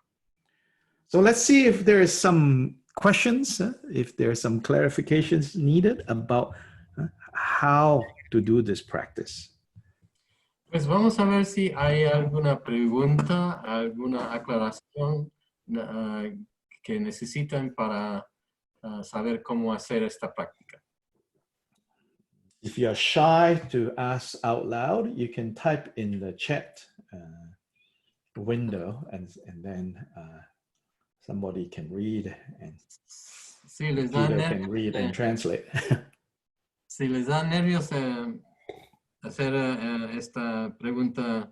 A: So let's see if there is some questions, if there are some clarifications needed about how to do this practice.
B: Pues vamos a ver si hay alguna pregunta, alguna aclaración que necesitan para saber cómo hacer esta práctica.
A: If you're shy to ask out loud, you can type in the chat window and then somebody can read and
B: Si les da
A: Peter can read and translate.
B: Si les da nervios hacer esta pregunta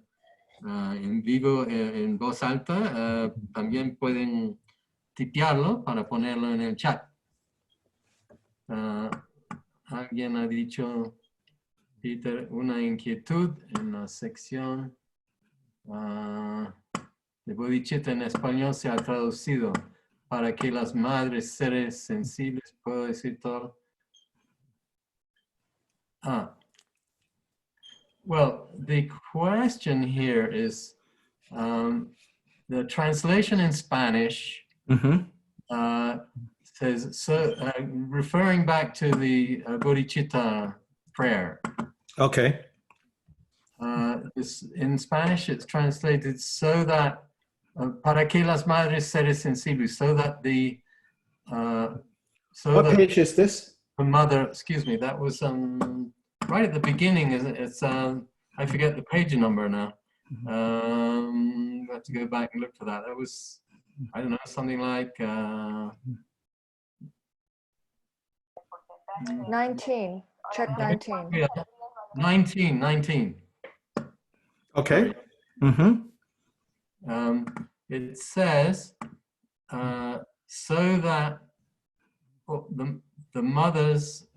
B: en vivo, en voz alta, también pueden tipearlo para ponerlo en el chat. Alguien ha dicho, Peter, una inquietud en la sección de bodhicitta en español se ha traducido para que las madres seres sensibles, ¿puedo decir todo? Well, the question here is the translation in Spanish says, so referring back to the bodhicitta prayer.
A: Okay.
B: In Spanish, it's translated so that para que las madres seres sensibles, so that the
A: What page is this?
B: the mother, excuse me, that was right at the beginning. It's I forget the page number now. I have to go back and look for that. That was, I don't know, something like
E: 19. Check 19.
B: yeah, 19.
A: Okay.
B: It says so that the mothers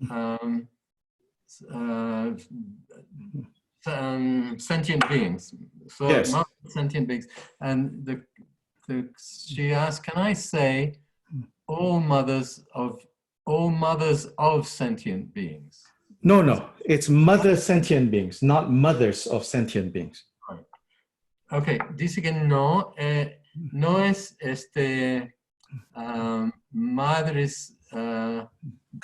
B: sentient beings. So
A: Yes.
B: sentient beings, and she asked, can I say all mothers of sentient beings?
A: No, it's mother sentient beings, not mothers of sentient beings.
B: Okay, dice que no, no es madres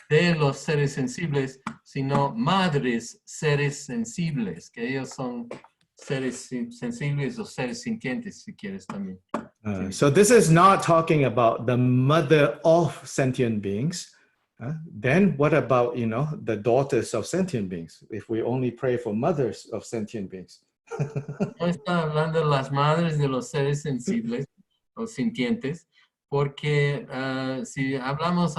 B: de los seres sensibles, sino madres seres sensibles, que ellos son seres sensibles o seres sintientes, si quieres también.
A: So this is not talking about the mother of sentient beings. Then what about, the daughters of sentient beings? If we only pray for mothers of sentient beings.
B: No está hablando de las madres de los seres sensibles o sintientes, porque si hablamos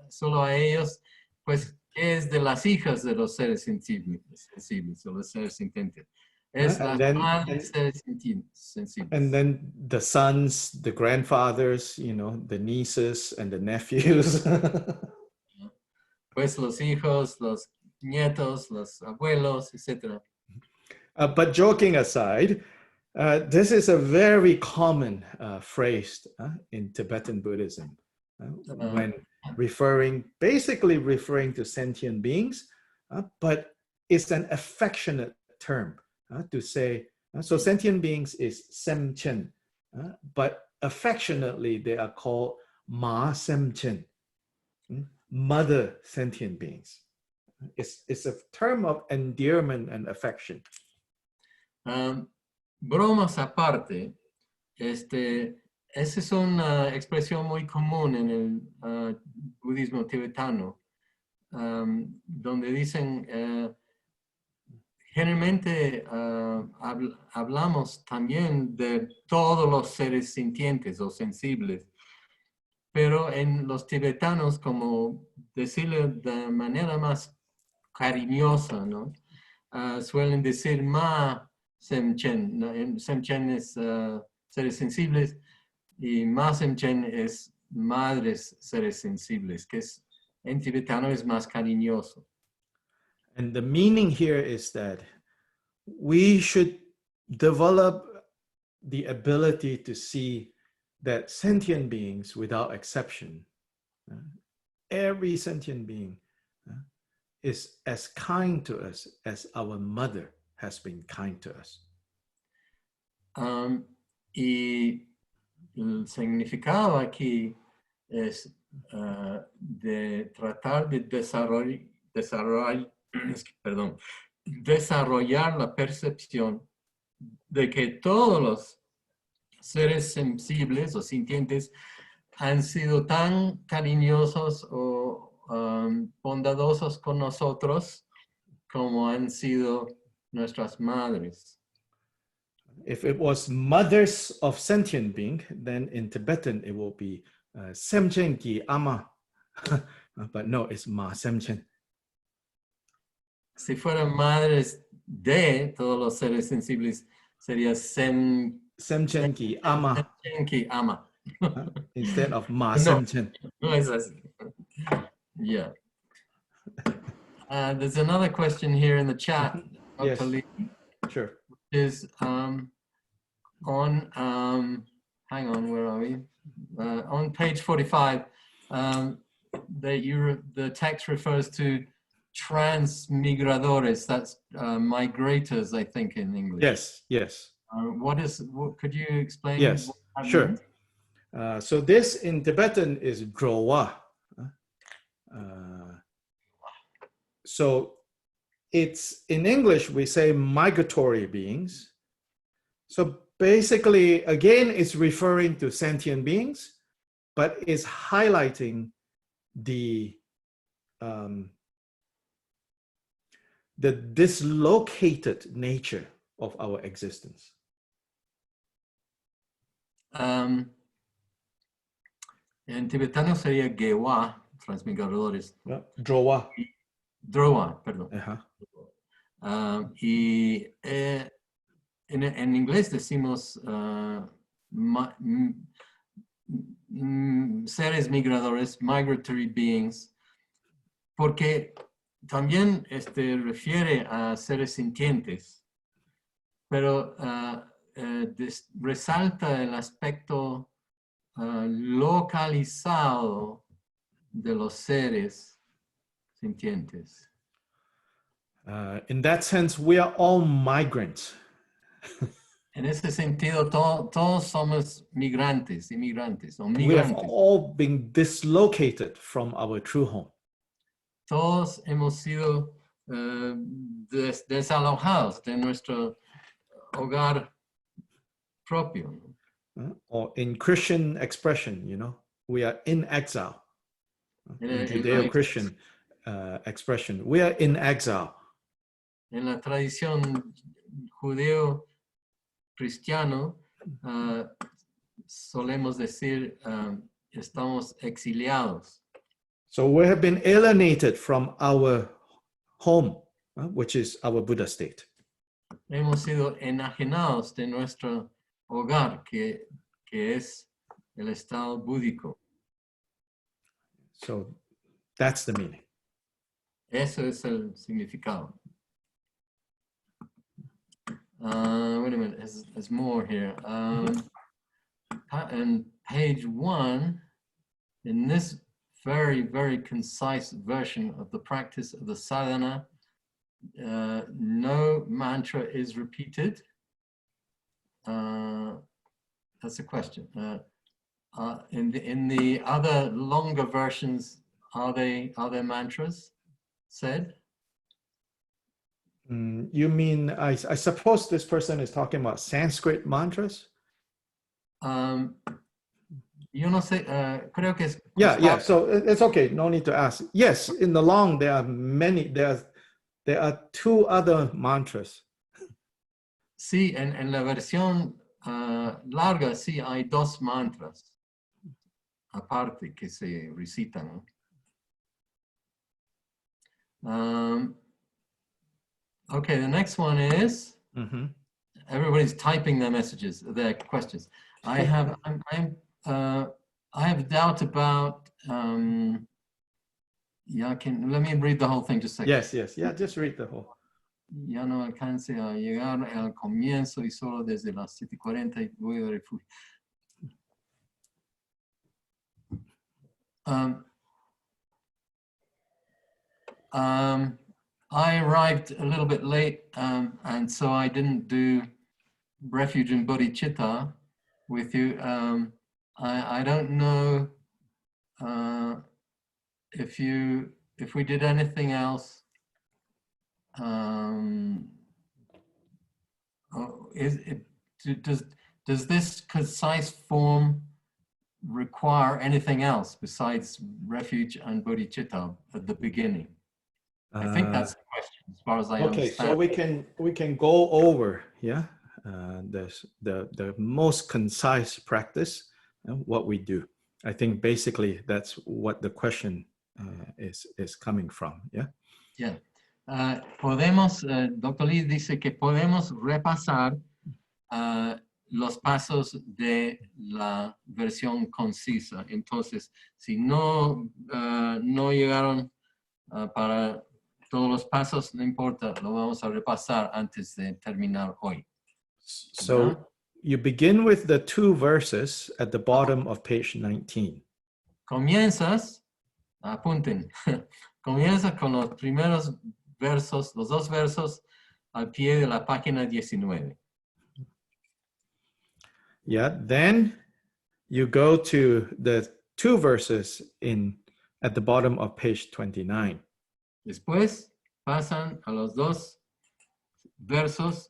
B: solo a ellos, pues es de las hijas de los seres sensibles o los seres sintientes. Es las madres seres sensibles.
A: And then the sons, the grandfathers, the nieces and the nephews.
B: Pues los hijos, los nietos, los abuelos, etc.
A: But joking aside, this is a very common phrase in Tibetan Buddhism when basically referring to sentient beings, but it's an affectionate term to say So sentient beings is semchen, but affectionately they are called ma semchen, mother sentient beings. It's a term of endearment and affection.
B: Bromas aparte, esa es una expresión muy común en el budismo tibetano, donde dicen, generalmente hablamos también de todos los seres sintientes o sensibles, pero en los tibetanos, como decirlo de manera más cariñosa, ¿no? Suelen decir ma semchen, ¿no? Semchen es seres sensibles y ma semchen es madres seres sensibles, que es, en tibetano es más cariñoso.
A: And the meaning here is that we should develop the ability to see that sentient beings, without exception, every sentient being is as kind to us as our mother has been kind to us.
B: Y el significado aquí es de tratar de desarrollar la percepción de que todos los seres sensibles o sintientes han sido tan cariñosos o bondadosos con nosotros como han sido nuestras madres.
A: If it was mothers of sentient being, then in Tibetan it will be semchen ki ama, but no, it's ma semchen.
B: Si fueran madres de todos los seres sensibles, sería
A: Semchen ki ama
B: ki ama.
A: instead of ma
B: No.
A: semchen.
B: No es así. Yeah. There's another question here in the chat.
A: Yes.
B: Dr. Lee,
A: Sure.
B: is on, hang on, where are we? On page 45, the text refers to transmigradores, that's migrators, I think, in English.
A: Yes, yes.
B: Could you explain?
A: Yes,
B: what that
A: sure.
B: means?
A: So this in Tibetan is drowa. So it's in English, we say migratory beings. So basically, again, it's referring to sentient beings, but it's highlighting the dislocated nature of our existence.
B: En tibetano sería gewa, transmigradores.
A: Drowa.
B: Drowa, perdón. Y en inglés decimos seres migradores, migratory beings, porque también refiere a seres sintientes, pero resalta el aspecto localizado de los seres sintientes.
A: In that sense, we are all migrants.
B: En ese sentido, todos somos migrantes, inmigrantes, o
A: We have
B: migrantes.
A: all been dislocated from our true home.
B: Todos hemos sido desalojados de nuestro hogar propio.
A: Or in Christian expression, we are in exile. In Judeo-Christian expression, we are in exile.
B: En la tradición judeo-cristiano, solemos decir, estamos exiliados.
A: So we have been alienated from our home, which is our Buddha state.
B: Hemos sido enajenados de nuestro hogar, que es el estado búdico.
A: So that's the meaning.
B: Eso es el significado. Wait a minute, there's more here. On page 1, in this very, very concise version of the practice of the sadhana, no mantra is repeated. that's a question. In the other longer versions, are there mantras said?
A: You mean, I suppose this person is talking about Sanskrit mantras?
B: Yo no sé, creo que es...
A: Yeah, so it's okay, no need to ask. Yes, in the long, there are many, there are 2 other mantras.
B: Sí, en la versión larga sí hay 2 mantras aparte que se recitan, ¿no? Okay, the next one is, everybody's typing their messages, their questions. I have doubt about, let me read the whole thing just a second.
A: Yes, yeah, just read the whole.
B: Ya no alcance a llegar al comienzo y solo desde las 7:40 voy a refugio. I arrived a little bit late, and so I didn't do refuge in bodhicitta with you. I don't know if we did anything else. Does this concise form require anything else besides refuge and bodhicitta at the beginning? I think that's the question, as far as I understand.
A: Okay, so we can go over, the most concise practice, what we do. I think basically that's what the question is coming from, yeah?
B: Yeah. Podemos, Dr. Lee dice que podemos repasar los pasos de la versión concisa. Entonces, si no llegaron para todos los pasos, no importa, lo vamos a repasar antes de terminar hoy.
A: So you begin with the 2 verses at the bottom of page 19.
B: Comienzas, apunten, comienzas con los primeros versos, los 2 versos al pie de la página 19.
A: Yeah, then you go to the 2 verses at the bottom of page 29.
B: Después pasan a los 2 versos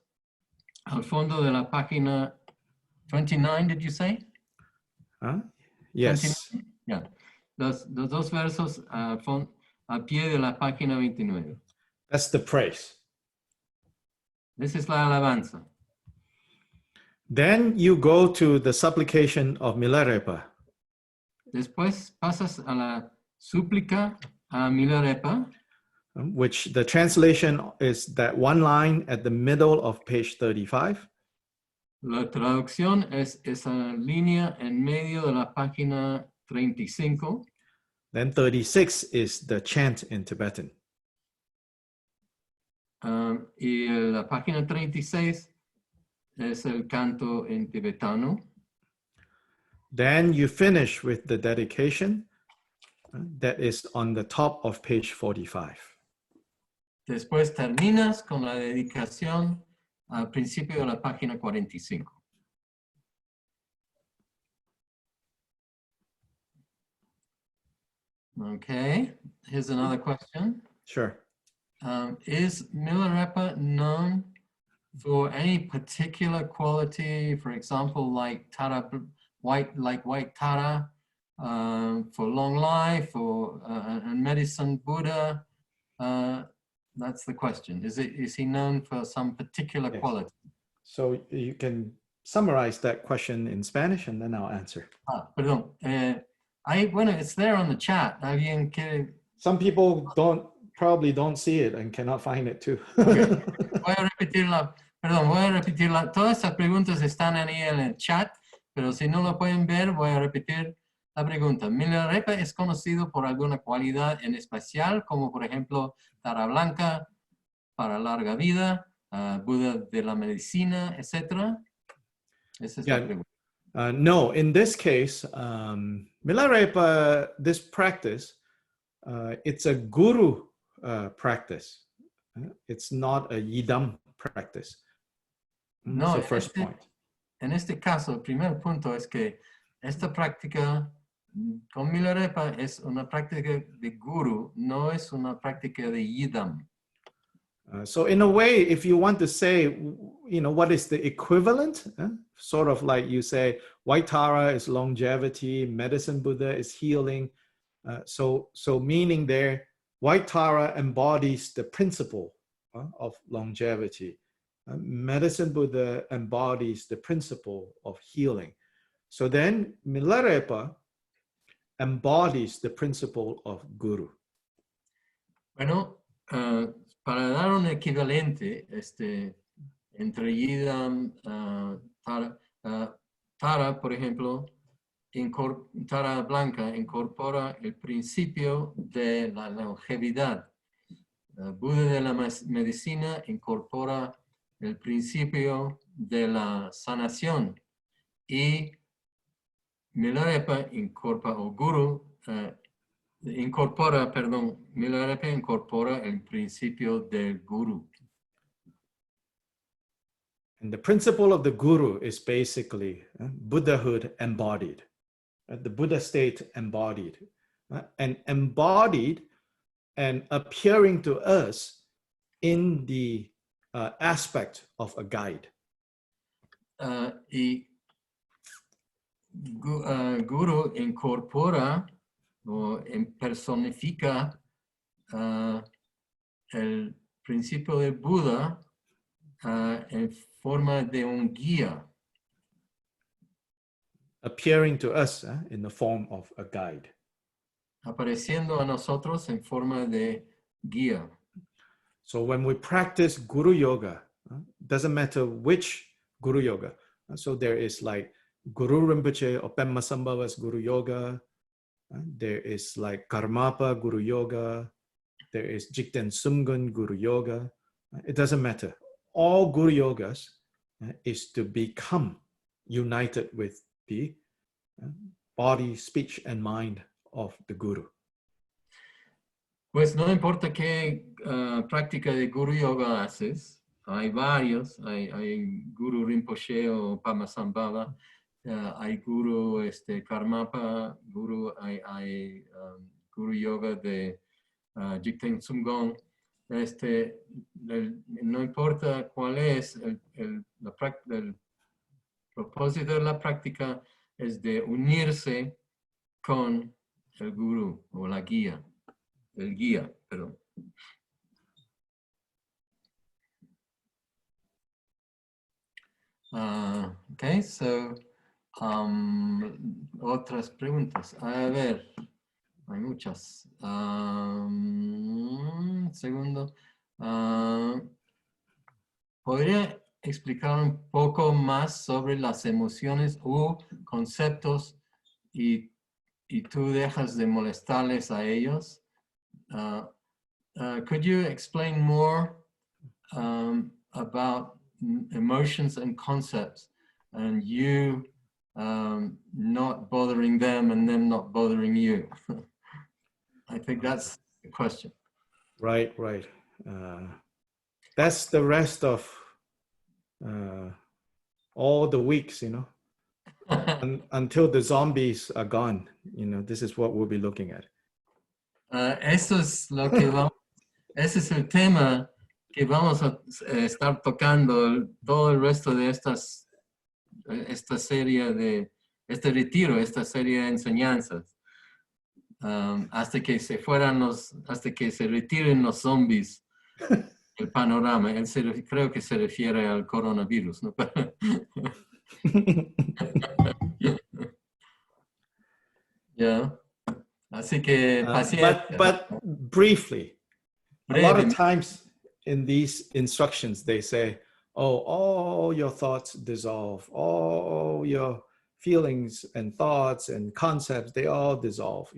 B: al fondo de la página 29, did you say?
A: Yes.
B: 29? Yeah. Los 2 versos al pie de la página 29.
A: That's the praise.
B: This is la alabanza.
A: Then you go to the supplication of Milarepa.
B: Después pasas a la súplica a Milarepa,
A: which the translation is that 1 line at the middle of page 35.
B: La traducción es esa línea en medio de la página 35.
A: Then 36 is the chant in Tibetan.
B: Y la página 36 es el canto en tibetano.
A: Then you finish with the dedication that is on the top of page 45.
B: Después terminas con la dedicación al principio de la página 45. Okay, here's another question.
A: Sure.
B: Is Milarepa known for any particular quality, for example, like Tara, white Tara, for long life, or and medicine Buddha? That's the question. Is he known for some particular quality?
A: So you can summarize that question in Spanish and then I'll answer.
B: Perdón. Bueno, it's there on the chat. ¿Alguien quiere?
A: Some people probably don't see it and cannot find it too.
B: Okay. Voy a repetirla. Todas estas preguntas están ahí en el chat, pero si no lo pueden ver, voy a repetir la pregunta. ¿Milarepa es conocido por alguna cualidad en especial, como por ejemplo Tara Blanca, para larga vida, Buda de la medicina, etc.? Esa es la pregunta.
A: No, in this case, Milarepa, this practice, it's a guru practice. It's not a yidam practice.
B: No,
A: so first point.
B: en este caso, el primer punto es que esta práctica con Milarepa es una práctica de guru, no es una práctica de yidam.
A: So in a way, if you want to say, what is the equivalent, sort of like you say, White Tara is longevity, Medicine Buddha is healing. So meaning there, White Tara embodies the principle of longevity. Medicine Buddha embodies the principle of healing. So then Milarepa embodies the principle of Guru.
B: Bueno, para dar un equivalente entre Yidam, Tara, por ejemplo, Tara blanca incorpora el principio de la longevidad. Buda de la medicina incorpora el principio de la sanación. Y Milarepa Milarepa incorpora el principio del guru.
A: And the principle of the guru is basically Buddhahood embodied, the Buddha state embodied, and embodied and appearing to us in the aspect of a guide.
B: Y guru incorpora o personifica el principio de Buda en forma de un guía.
A: Appearing to us in the form of a guide.
B: Apareciendo a nosotros en forma de guía.
A: So when we practice Guru Yoga, doesn't matter which Guru Yoga. So there is like Guru Rinpoche or Pema Sambhava's Guru Yoga. There is like Karmapa Guru Yoga. There is Jigten Sumgun Guru Yoga. It doesn't matter. All Guru Yogas is to become united with the body, speech, and mind of the Guru.
B: Pues no importa qué práctica de Guru Yoga haces, hay varios, hay Guru Rinpoche o Pama Sambhava, hay Guru Karmapa, hay Guru Yoga de Jigten Sumgong. No importa cuál es, el propósito de la práctica es de unirse con el Guru o la guía. El guía, perdón. Okay, so otras preguntas. A ver, hay muchas. Segundo. ¿Podría explicar un poco más sobre las emociones u conceptos y tú dejas de molestarles a ellos? Could you explain more about emotions and concepts and you not bothering them and them not bothering you? I think that's the question.
A: Right. That's the rest of all the weeks, until the zombies are gone. This is what we'll be looking at.
B: Eso es lo que ese es el tema que vamos a estar tocando todo el resto de esta serie de este retiro, esta serie de enseñanzas, hasta que se retiren los zombies del panorama. Creo que se refiere al coronavirus, ¿no? Yeah. Así que paciencia.
A: But briefly, a lot of times in these instructions, they say, all your thoughts dissolve, all your feelings and thoughts and concepts, they all dissolve,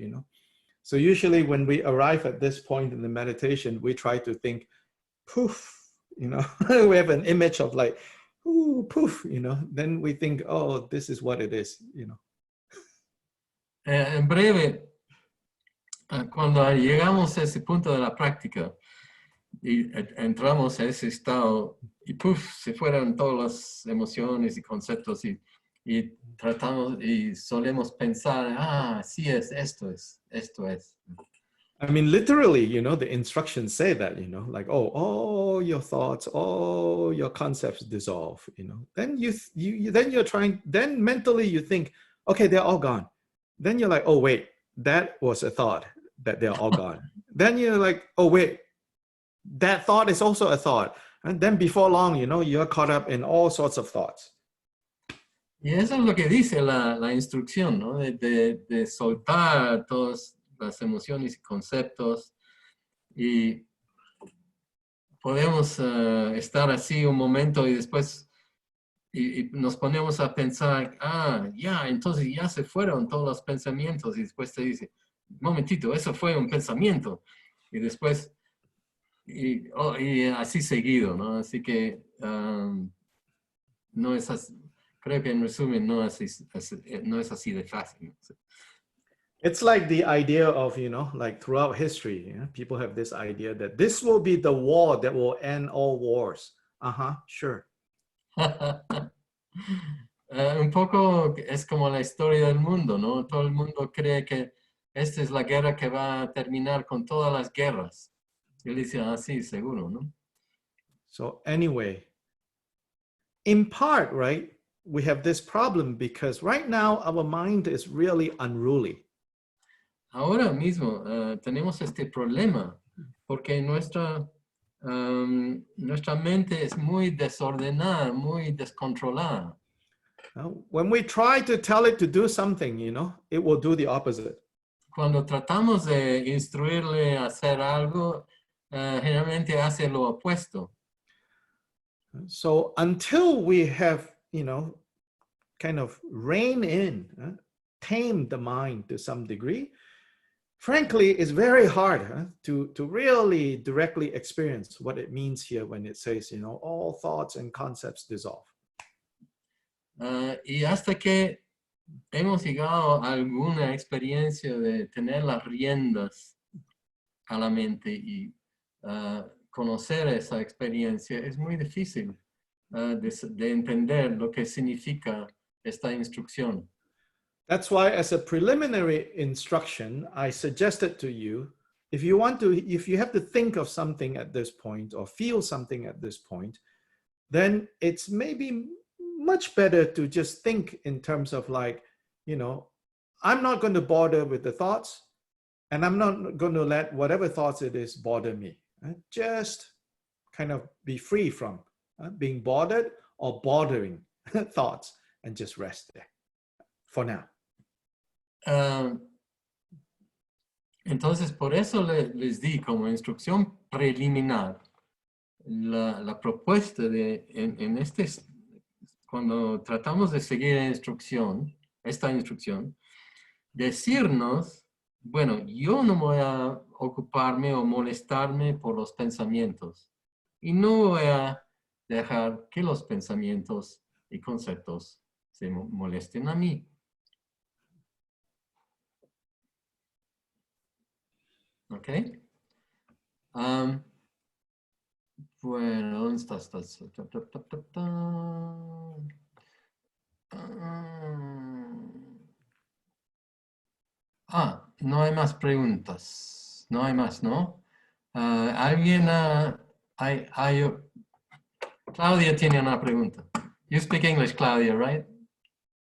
A: So usually when we arrive at this point in the meditation, we try to think, poof, we have an image of like, ooh, poof, then we think, oh, this is what it is,
B: En breve, cuando llegamos a ese punto de la práctica, y entramos a ese estado y puff, se fueron todas las emociones y conceptos y tratamos y solemos pensar, sí es, esto es, esto es.
A: I mean, literally, you know, the instructions say that, you know, like, oh, all your thoughts, all your concepts dissolve, you know. Then then mentally you think, okay, they're all gone. Then you're like, oh, wait, that was a thought, that they're all gone. Then you're like, oh, wait, that thought is also a thought. And then before long, you know, you're caught up in all sorts of thoughts.
B: Y eso es lo que dice la instrucción, ¿no? De soltar todas las emociones y conceptos, y podemos estar así un momento y después y nos ponemos a pensar, entonces ya se fueron todos los pensamientos, y después te dice, un momentito, eso fue un pensamiento, y después, y así seguido, ¿no? Así que no es así, creo que en resumen no es así de fácil.
A: It's like the idea of, you know, like throughout history, you know, people have this idea that this will be the war that will end all wars. Sure.
B: Un poco es como la historia del mundo, ¿no? Todo el mundo cree que esta es la guerra que va a terminar con todas las guerras. Y él dice, sí, seguro, ¿no?
A: So anyway, in part, right, we have this problem because right now our mind is really unruly.
B: Ahora mismo tenemos este problema porque nuestra mente es muy desordenada, muy descontrolada.
A: When we try to tell it to do something, you know, it will do the opposite.
B: Cuando tratamos de instruirle a hacer algo, generalmente hace lo opuesto.
A: So until we have, you know, kind of rein in, tame the mind to some degree, frankly, it's very hard to really directly experience what it means here when it says, you know, all thoughts and concepts dissolve.
B: Y hasta que hemos llegado a alguna experiencia de tener las riendas a la mente y conocer esa experiencia, es muy difícil de entender lo que significa esta instrucción.
A: That's why, as a preliminary instruction, I suggested to you, if you have to think of something at this point or feel something at this point, then it's maybe much better to just think in terms of like, you know, I'm not going to bother with the thoughts, and I'm not going to let whatever thoughts it is bother me. Just kind of be free from being bothered or bothering thoughts, and just rest there for now.
B: Entonces, por eso les di como instrucción preliminar la propuesta de, cuando tratamos de seguir esta instrucción, decirnos, bueno, yo no voy a ocuparme o molestarme por los pensamientos, y no voy a dejar que los pensamientos y conceptos se molesten a mí. ¿Ok? Bueno, ¿dónde estás? No hay más preguntas. No hay más, ¿no? ¿Alguien? Claudia tiene una pregunta. You speak English, Claudia, right?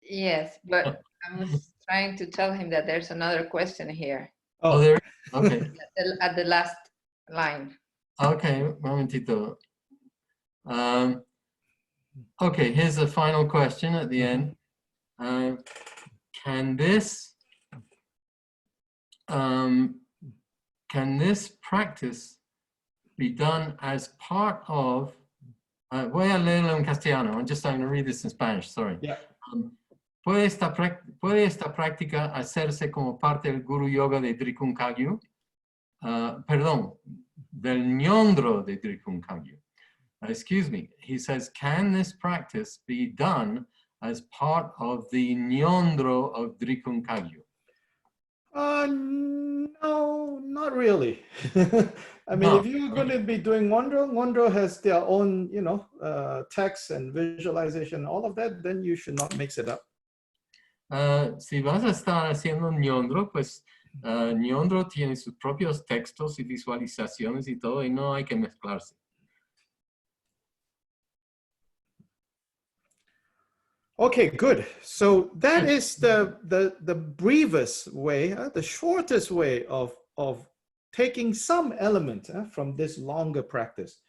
D: Yes, but I was trying to tell him that there's another question here.
B: Oh, there. Okay.
D: At the last line.
B: Okay, un momentito. Okay, here's the final question at the end. Can this practice be done as part of? Voy a leerlo en castellano. I'm going to read this in Spanish. Sorry.
A: Yeah.
B: ¿Puede esta práctica hacerse como parte del Guruyoga de Drikung Kagyu? Perdón, del Nyondro de Drikung Kagyu. Excuse me. He says, can this practice be done as part of the Nyondro of Drikung Kagyu?
A: No, not really. I mean,
B: No.
A: if you're going to be doing Ngondro has their own, text and visualization, all of that, then you should not mix it up.
B: Si vas a estar haciendo Nyondro, pues Nyondro tiene sus propios textos y visualizaciones y todo, y no hay que mezclarse.
A: Okay, good. So that is the briefest way, the shortest way of taking some element from this longer practice,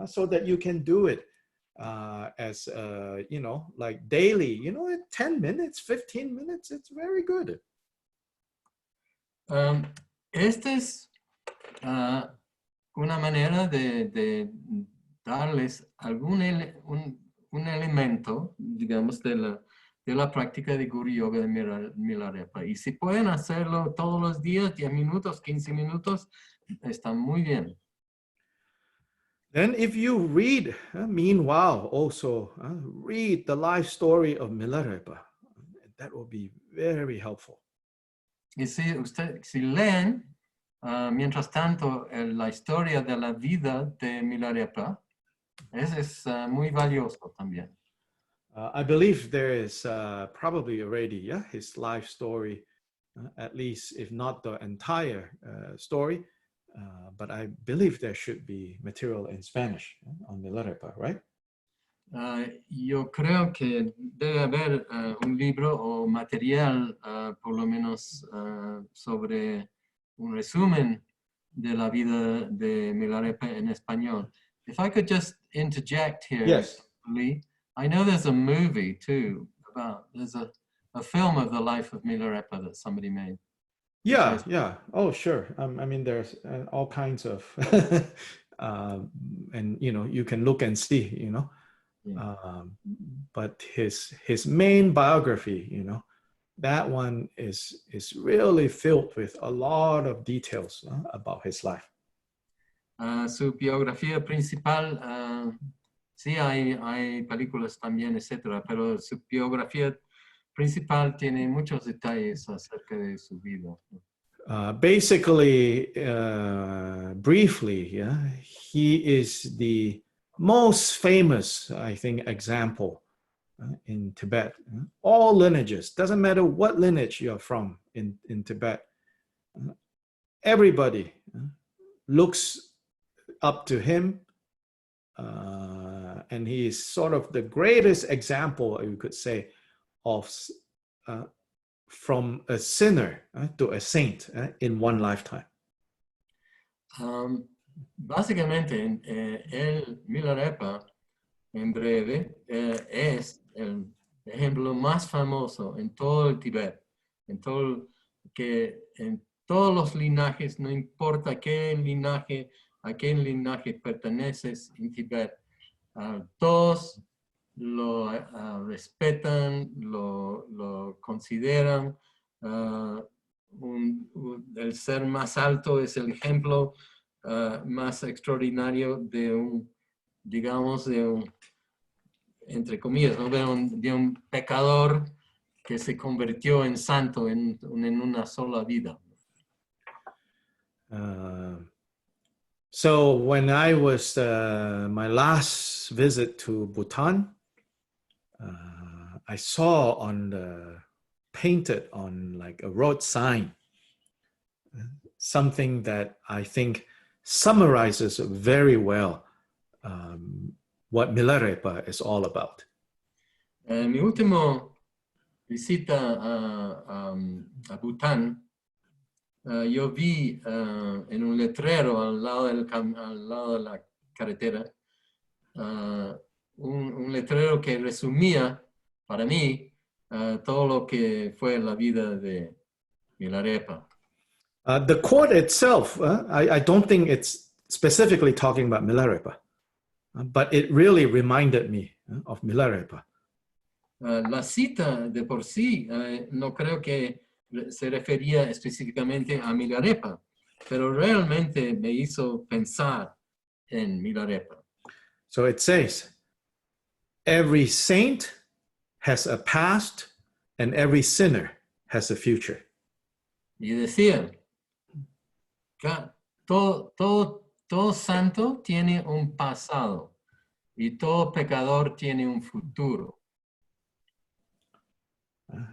A: so that you can do it as like daily, 10 minutes, 15 minutes. It's very good.
B: Esta es una manera de darles un elemento, digamos, de la práctica de Guruyoga de Milarepa. Y si pueden hacerlo todos los días, 10 minutos, 15 minutos, está muy bien.
A: Then if you read, meanwhile, also read the life story of Milarepa, that will be very helpful.
B: Y si leen, mientras tanto, la historia de la vida de Milarepa, es muy valioso también.
A: I believe there is probably already his life story, at least if not the entire story, but I believe there should be material in Spanish on Milarepa, right?
B: Yo creo que debe haber un libro o material, por lo menos, sobre un resumen de la vida de Milarepa en español. If I could just interject here,
A: Yes.
B: Lee, I know there's a movie too there's a film of the life of Milarepa that somebody made.
A: Yeah. Oh, sure. I mean, there's all kinds of, and you can look and see,
B: Yeah.
A: but his main biography, that one is really filled with a lot of details about his life.
B: Su biografía principal, sí hay películas también, etcétera, pero su biografía principal tiene muchos detalles acerca de su vida.
A: Basically, briefly, he is the most famous, I think, example in Tibet. All lineages, doesn't matter what lineage you're from in Tibet, everybody looks up to him, and he is sort of the greatest example, you could say, of from a sinner to a saint in one lifetime.
B: Básicamente, el Milarepa, en breve, es el ejemplo más famoso en todo el Tibet, en todos los linajes, no importa a qué linaje perteneces en Tibet, todos lo respetan, lo consideran. El ser más alto es el ejemplo más extraordinario entre comillas, ¿no? de un pecador que se convirtió en santo en una sola vida.
A: So when I was my last visit to Bhutan, I saw painted on like a road sign, something that I think summarizes very well what Milarepa is all about.
B: Mi última visita a Bután, yo vi en un letrero al lado de la carretera, un letrero que resumía para mí todo lo que fue la vida de Milarepa.
A: The quote itself, I don't think it's specifically talking about Milarepa, but it really reminded me of Milarepa.
B: La cita de por sí no creo que se refería específicamente a Milarepa, pero realmente me hizo pensar en Milarepa.
A: So it says, every saint has a past and every sinner has a future.
B: Y decía, todo todo santo tiene un pasado y todo pecador tiene un futuro.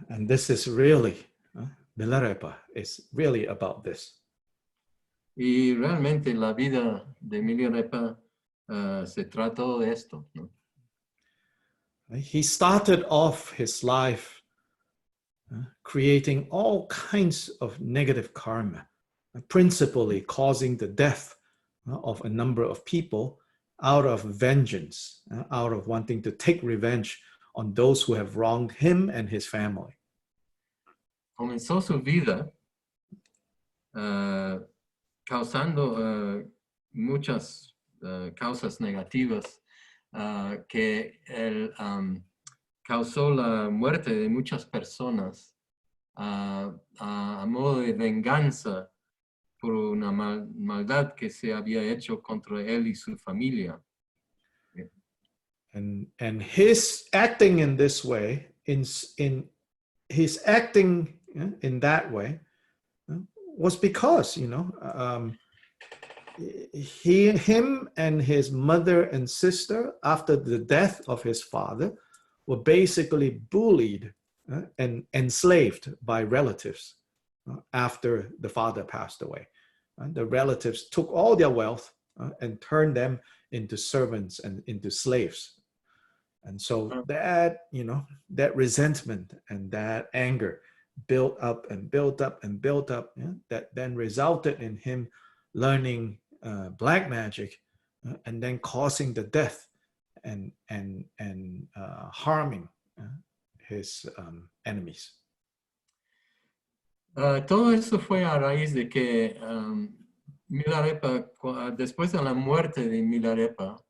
A: And this is really, Milarepa is really about this.
B: Y realmente la vida de Milarepa se trató de esto, ¿no?
A: He started off his life creating all kinds of negative karma, principally causing the death of a number of people out of vengeance, out of wanting to take revenge on those who have wronged him and his family.
B: Comenzó su vida causando muchas causas negativas que él causó la muerte de muchas personas a modo de venganza por una maldad que se había hecho contra él y su familia.
A: And his acting in this way, in his acting in that way, was because, him and his mother and sister, after the death of his father, were basically bullied and enslaved by relatives after the father passed away. The relatives took all their wealth and turned them into servants and into slaves. And so that, that resentment and that anger built up and built up and built up, that then resulted in him learning black magic and then causing the death and harming his enemies.
B: Todo eso fue a raíz de que Milarepa, después de la muerte de Milarepa,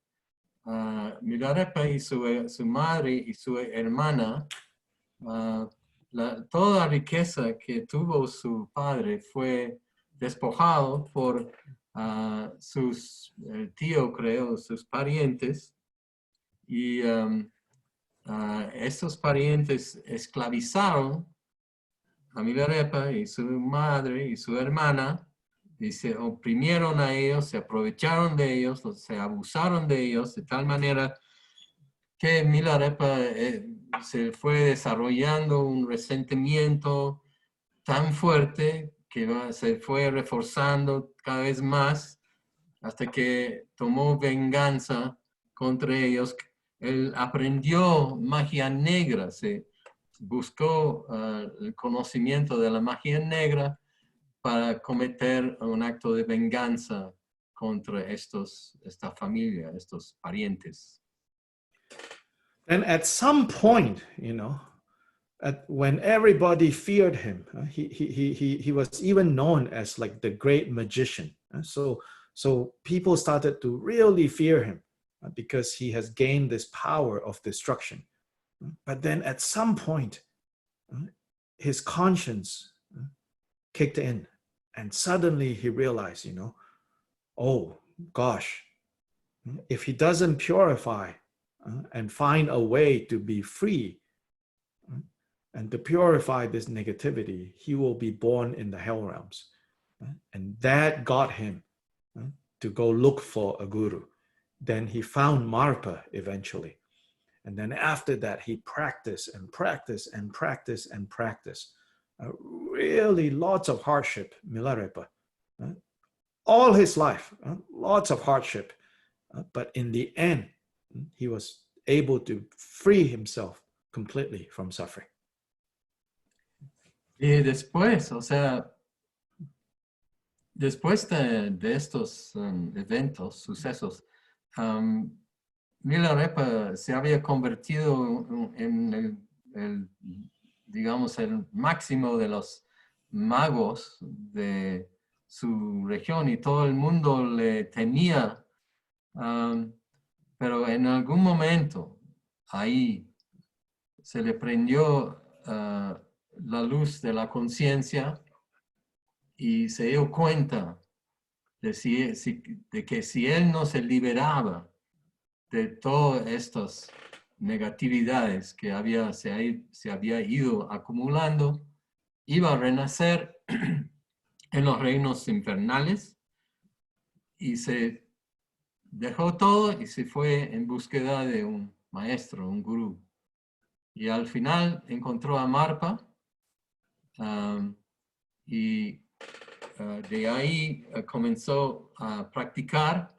B: Milarepa y su madre y su hermana, toda la riqueza que tuvo su padre fue despojado por sus tíos, creo, sus parientes, y estos parientes esclavizaron a Milarepa y su madre y su hermana, y se oprimieron a ellos, se aprovecharon de ellos, se abusaron de ellos, de tal manera que Milarepa se fue desarrollando un resentimiento tan fuerte que se fue reforzando cada vez más hasta que tomó venganza contra ellos. Él aprendió magia negra, se buscó el conocimiento de la magia negra para cometer un acto de venganza contra esta familia, estos parientes.
A: And at some point, when everybody feared him, he was even known as like the great magician. So people started to really fear him because he has gained this power of destruction. But then at some point, his conscience kicked in, and suddenly he realized, oh gosh, if he doesn't purify and find a way to be free and to purify this negativity, he will be born in the hell realms. And that got him to go look for a guru. Then he found Marpa eventually. And then after that, he practiced and practiced and practiced and practiced. Really lots of hardship, Milarepa. All his life, lots of hardship. But in the end, he was able to free himself completely from suffering.
B: Y después, después de estos eventos, sucesos, Milarepa se había convertido en digamos, el máximo de los magos de su región y todo el mundo le temía. Pero en algún momento ahí se le prendió la luz de la conciencia y se dio cuenta de que si él no se liberaba de todas estas negatividades que se había ido acumulando, iba a renacer en los reinos infernales y se dejó todo y se fue en búsqueda de un maestro, un gurú. Y al final encontró a Marpa y de ahí comenzó a practicar.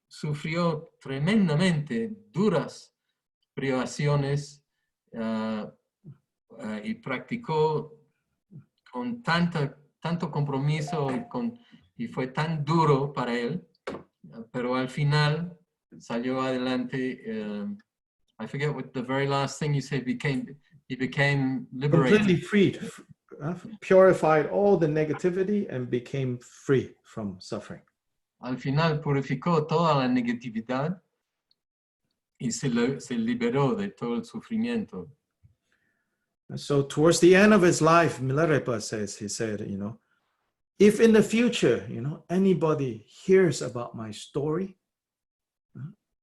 B: Sufrió tremendamente duras privaciones y practicó con tanto compromiso y fue tan duro para él, pero al final salió adelante. I forget what the very last thing you said. He became liberated.
A: Completely freed, purified all the negativity and became free from suffering.
B: Al final purificó toda la negatividad y se liberó de todo el sufrimiento.
A: And so towards the end of his life, Milarepa he said, if in the future, anybody hears about my story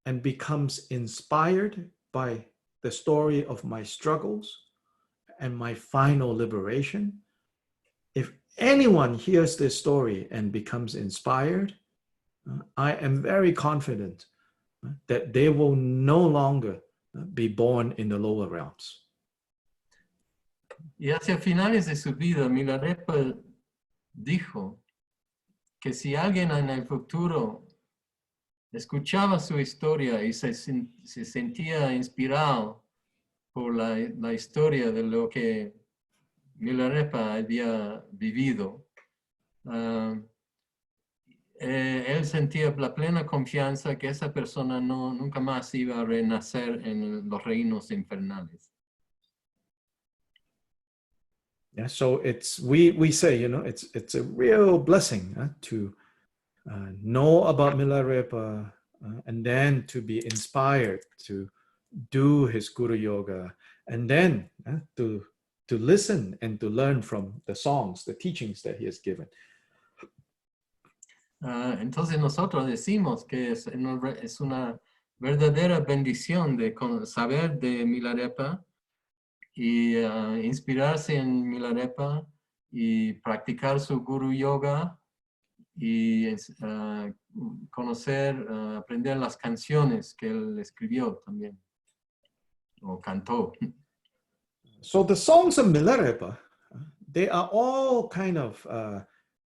A: and becomes inspired by the story of my struggles and my final liberation, if anyone hears this story and becomes inspired, I am very confident that they will no longer be born in the lower realms.
B: Y hacia finales de su vida, Milarepa dijo que si alguien en el futuro escuchaba su historia y se sentía inspirado por la historia de lo que Milarepa había vivido, él sentía la plena confianza que esa persona nunca más iba a renacer en los reinos infernales.
A: Yeah, so we say, it's a real blessing to know about Milarepa and then to be inspired to do his Guru Yoga, and then to listen and to learn from the songs, the teachings that he has given.
B: Entonces nosotros decimos que es una verdadera bendición de saber de Milarepa y inspirarse en Milarepa y practicar su Guru Yoga y conocer, aprender las canciones que él escribió también, o cantó.
A: So the songs of Milarepa, they are all kind of,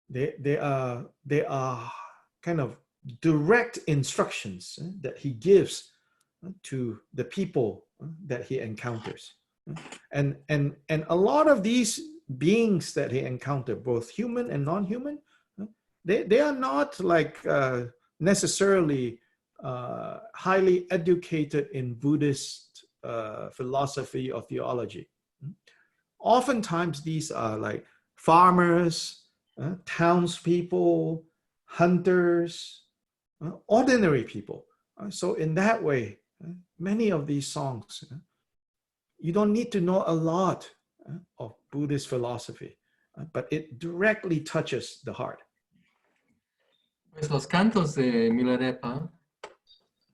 A: they are kind of direct instructions that he gives to the people that he encounters. And a lot of these beings that he encountered, both human and non-human, they are not like necessarily highly educated in Buddhist philosophy or theology. Oftentimes these are like farmers, townspeople, hunters, ordinary people. So in that way, many of these songs, you don't need to know a lot of Buddhist philosophy, but it directly touches the heart.
B: Pues los cantos de Milarepa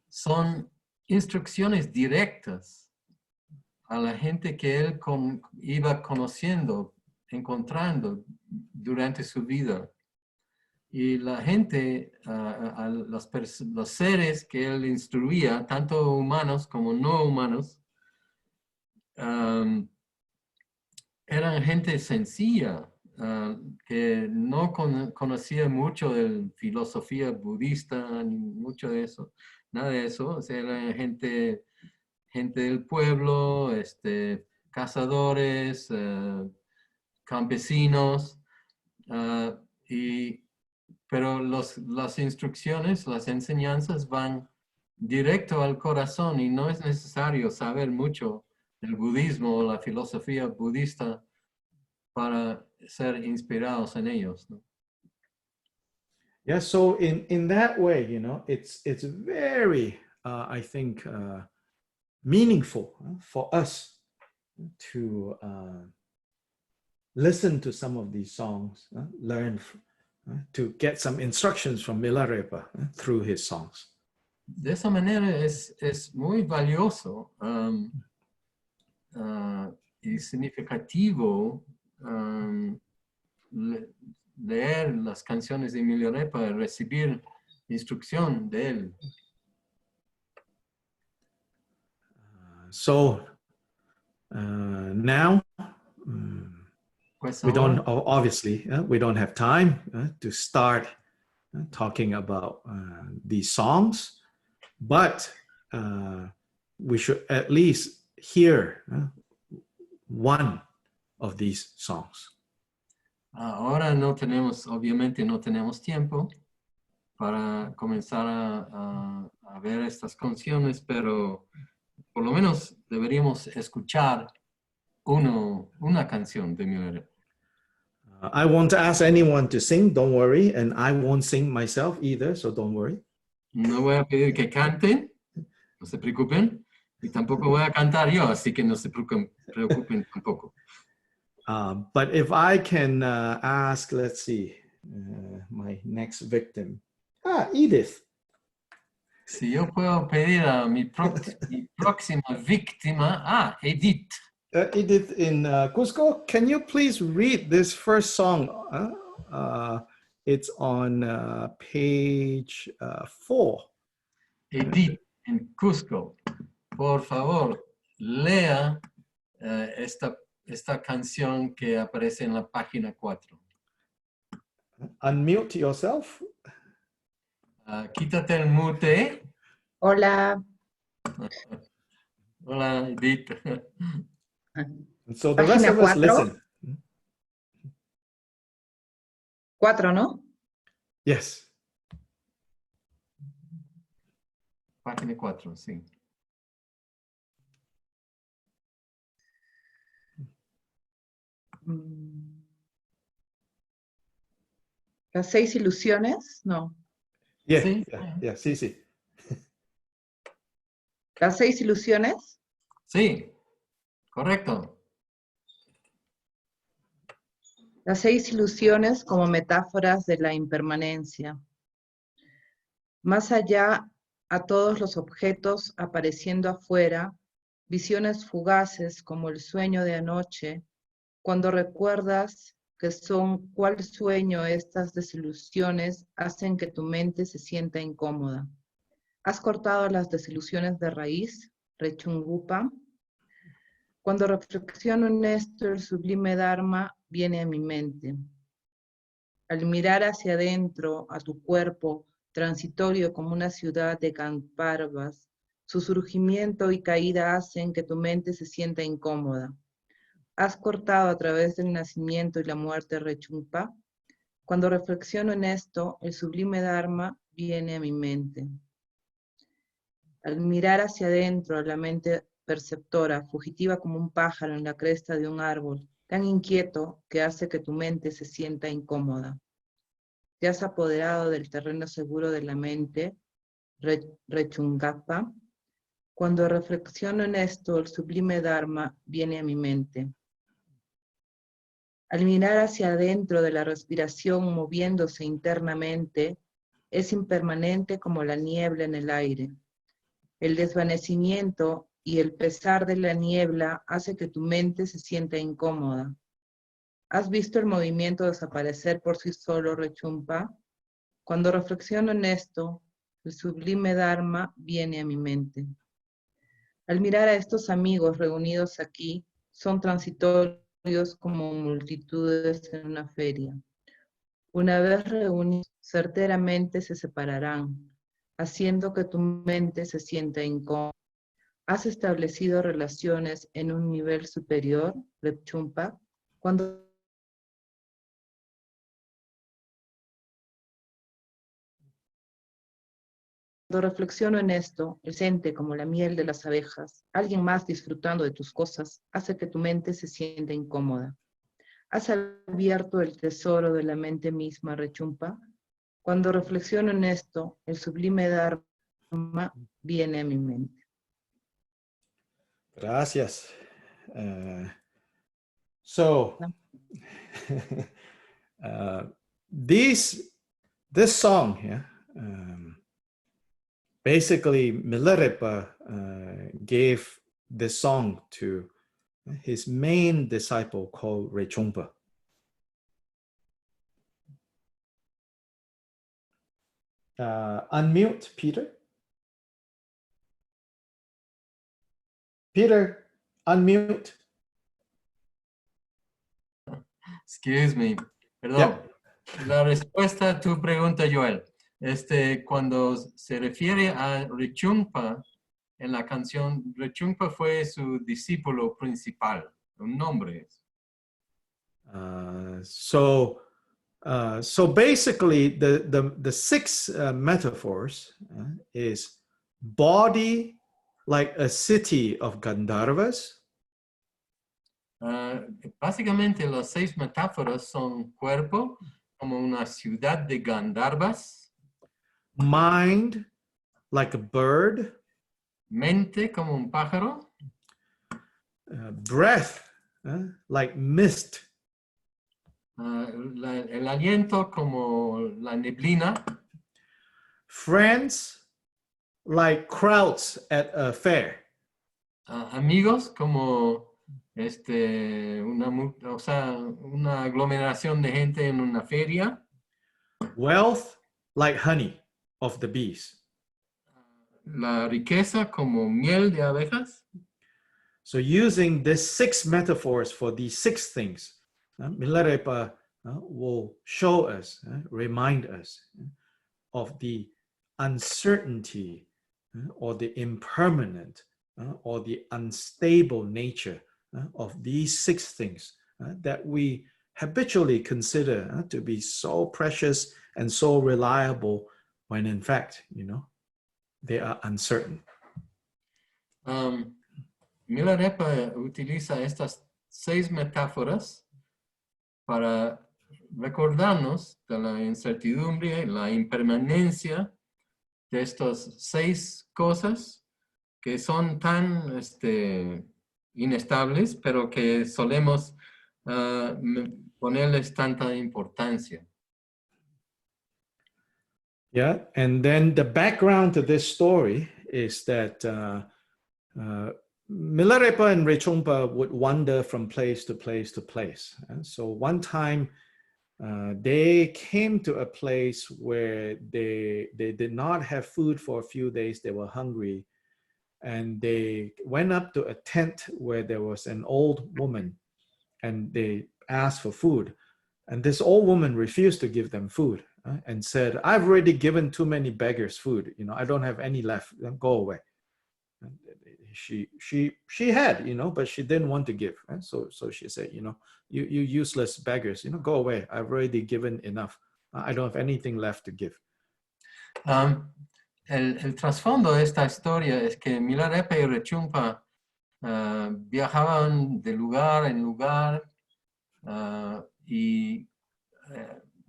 B: son instrucciones directas a la gente que él iba conociendo, encontrando durante su vida. Y la gente, los seres que él instruía, tanto humanos como no humanos, eran gente sencilla, que no conocía mucho de filosofía budista, ni mucho de eso, nada de eso. O sea, eran gente del pueblo, cazadores, campesinos, pero las instrucciones, las enseñanzas van directo al corazón y no es necesario saber mucho del budismo o la filosofía budista para ser inspirados en ellos, ¿no?
A: Yeah, so in that way, it's very, I think, meaningful for us to listen to some of these songs, learn to get some instructions from Milarepa through his songs.
B: De esa manera es muy valioso y significativo leer las canciones de Milarepa, recibir instrucción de él.
A: So now
B: Pues
A: we don't,
B: ahora,
A: obviously, we don't have time to start talking about these songs, but we should at least hear one of these songs.
B: ahora no tenemos, obviamente no tenemos tiempo para comenzar a ver estas canciones, pero por lo menos deberíamos escuchar una canción de Milarepa.
A: I won't ask anyone to sing, don't worry, and I won't sing myself either, so don't worry.
B: No voy a pedir que canten, no se preocupen, y tampoco voy a cantar yo, así que no se preocupen tampoco.
A: But if I can ask, let's see, my next victim. Edith.
B: Si yo puedo pedir a mi próxima víctima, Edith.
A: Edith in Cusco, can you please read this first song? It's on page 4.
B: Edith en Cusco, por favor, lea esta canción que aparece en la página 4.
A: Unmute yourself.
B: Quítate el mute.
D: Hola.
B: Hola, Edith.
A: So the rest of us listen.
D: 4, ¿no?
A: Yes.
B: Página 4, sí.
D: Las 6 ilusiones, no.
A: Yeah,
B: Sí.
A: yeah, sí.
D: Las 6 ilusiones.
B: Sí, correcto.
D: Las 6 ilusiones como metáforas de la impermanencia. Más allá, a todos los objetos apareciendo afuera, visiones fugaces como el sueño de anoche, cuando recuerdas que son cuál sueño estas desilusiones hacen que tu mente se sienta incómoda. ¿Has cortado las desilusiones de raíz, Rechungupa? Cuando reflexiono en esto, el sublime Dharma viene a mi mente. Al mirar hacia adentro, a tu cuerpo, transitorio como una ciudad de Gandharvas, su surgimiento y caída hacen que tu mente se sienta incómoda. ¿Has cortado a través del nacimiento y la muerte Rechungpa? Cuando reflexiono en esto, el sublime Dharma viene a mi mente. Al mirar hacia adentro, la mente perceptora, fugitiva como un pájaro en la cresta de un árbol, tan inquieto que hace que tu mente se sienta incómoda. ¿Te has apoderado del terreno seguro de la mente, Rechungapa? Cuando reflexiono en esto, el sublime Dharma viene a mi mente. Al mirar hacia adentro de la respiración moviéndose internamente, es impermanente como la niebla en el aire. El desvanecimiento y el pesar de la niebla hace que tu mente se sienta incómoda. ¿Has visto el movimiento desaparecer por sí solo, Rechungpa? Cuando reflexiono en esto, el sublime Dharma viene a mi mente. Al mirar a estos amigos reunidos aquí, son transitorios como multitudes en una feria. Una vez reunidos, certeramente se separarán, haciendo que tu mente se sienta incómoda. ¿Has establecido relaciones en un nivel superior, Rechungpa? Cuando reflexiono en esto, el presente como la miel de las abejas, alguien más disfrutando de tus cosas, hace que tu mente se sienta incómoda. ¿Has abierto el tesoro de la mente misma, Rechungpa? Cuando reflexiono en esto, el sublime Dharma viene a mi mente.
A: Gracias. So, this song here, basically Milarepa gave this song to his main disciple called Rechungpa. unmute, Peter. Peter, unmute.
B: Excuse me. Perdón. La respuesta a tu pregunta, Joel. Cuando se refiere a Rechungpa, en la canción, Rechungpa fue su discípulo principal. Un nombre.
A: So basically, the six metaphors is body like a city of Gandharvas.
B: Básicamente, las 6 metáforas son cuerpo como una ciudad de Gandharvas,
A: Mind like a bird.
B: mente como un pájaro,
A: Breath like mist.
B: el aliento como la neblina,
A: Friends like crowds at a fair.
B: amigos como una aglomeración de gente en una feria,
A: Wealth like honey of the bees.
B: la riqueza como miel de abejas.
A: So using these 6 metaphors for these 6 things, Milarepa will show us, remind us of the uncertainty or the impermanent or the unstable nature of these 6 things that we habitually consider to be so precious and so reliable when in fact, they are uncertain.
B: Milarepa utiliza estas 6 metáforas para recordarnos de la incertidumbre y la impermanencia de estas 6 cosas que son tan inestables, pero que solemos ponerles tanta importancia.
A: Yeah, and then the background to this story is that Milarepa and Rechungpa would wander from place to place to place. So one time they came to a place where they did not have food for a few days. They were hungry. And they went up to a tent where there was an old woman and they asked for food. And this old woman refused to give them food and said, I've already given too many beggars food. I don't have any left. Go away. And she had, but she didn't want to give. So she said, you useless beggars, go away. I've already given enough. I don't have anything left to give.
B: El trasfondo de esta historia es que Milarepa y Rechungpa viajaban de lugar en lugar y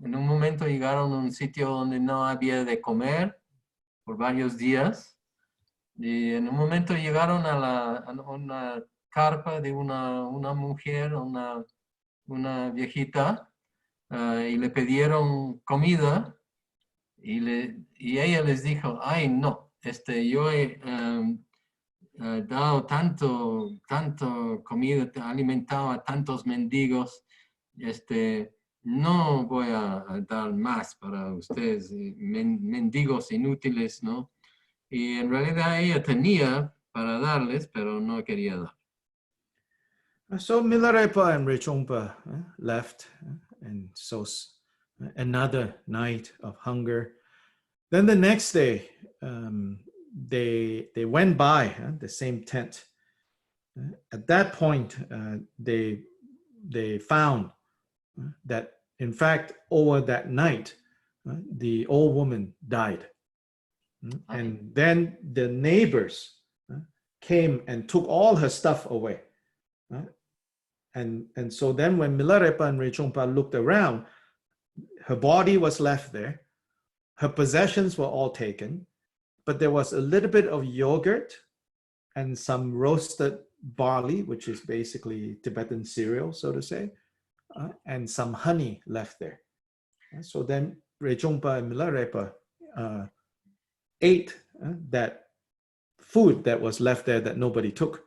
B: en un momento llegaron a un sitio donde no había de comer por varios días y en un momento llegaron a una carpa de una mujer, una viejita y le pidieron comida. Y ella les dijo, ay no, yo he dado tanto comida, alimentado a tantos mendigos, no voy a dar más para ustedes, mendigos inútiles, ¿no? Y en realidad ella tenía para darles, pero no quería dar.
A: So Milarepa and Rechungpa left, and so another night of hunger. Then the next day, they went by the same tent. At that point, they found that, in fact, over that night, the old woman died. And then the neighbors came and took all her stuff away. And so then when Milarepa and Rechungpa looked around, her body was left there. Her possessions were all taken, but there was a little bit of yogurt and some roasted barley, which is basically Tibetan cereal, so to say, and some honey left there. So then Rechungpa and Milarepa ate that food that was left there that nobody took.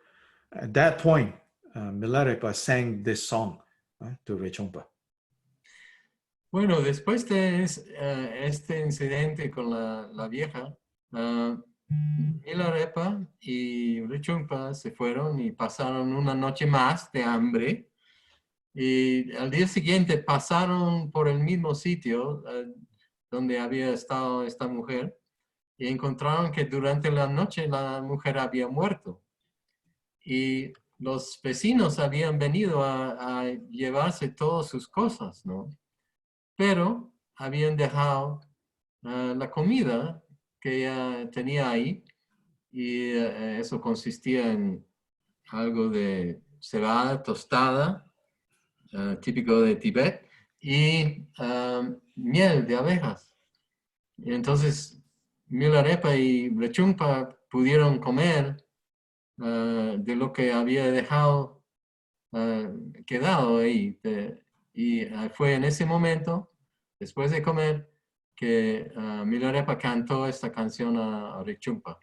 A: At that point, Milarepa sang this song to Rechungpa.
B: Bueno, después de este incidente con la vieja, Milarepa y Rinpoche se fueron y pasaron una noche más de hambre. Y al día siguiente pasaron por el mismo sitio donde había estado esta mujer y encontraron que durante la noche la mujer había muerto. Y los vecinos habían venido a llevarse todas sus cosas, ¿no? Pero habían dejado la comida que ella tenía ahí y eso consistía en algo de cebada tostada, típico de Tibet, y miel de abejas. Y entonces Milarepa y Rechungpa pudieron comer de lo que había dejado quedado ahí. Y fue en ese momento, después de comer, que Milarepa cantó esta canción a Rechungpa.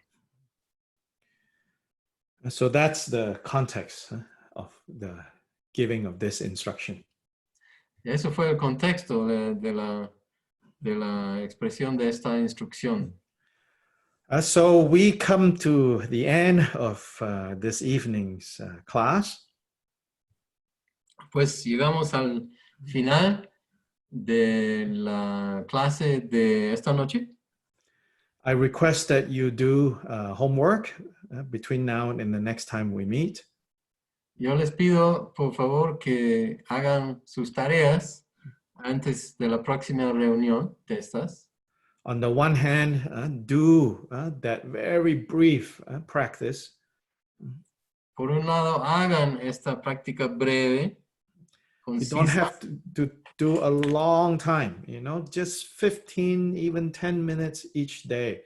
A: So that's the context of the giving of this instruction.
B: Eso fue el contexto de la expresión de esta instrucción.
A: So we come to the end of this evening's class.
B: Pues llegamos al final de la clase de esta noche.
A: I request that you do homework between now and the next time we meet.
B: Yo les pido, por favor, que hagan sus tareas antes de la próxima reunión de estas.
A: On the one hand, do that very brief practice.
B: Por un lado, hagan esta práctica breve,
A: You don't
B: concisa.
A: have to do a long time, just 15, even 10 minutes each day.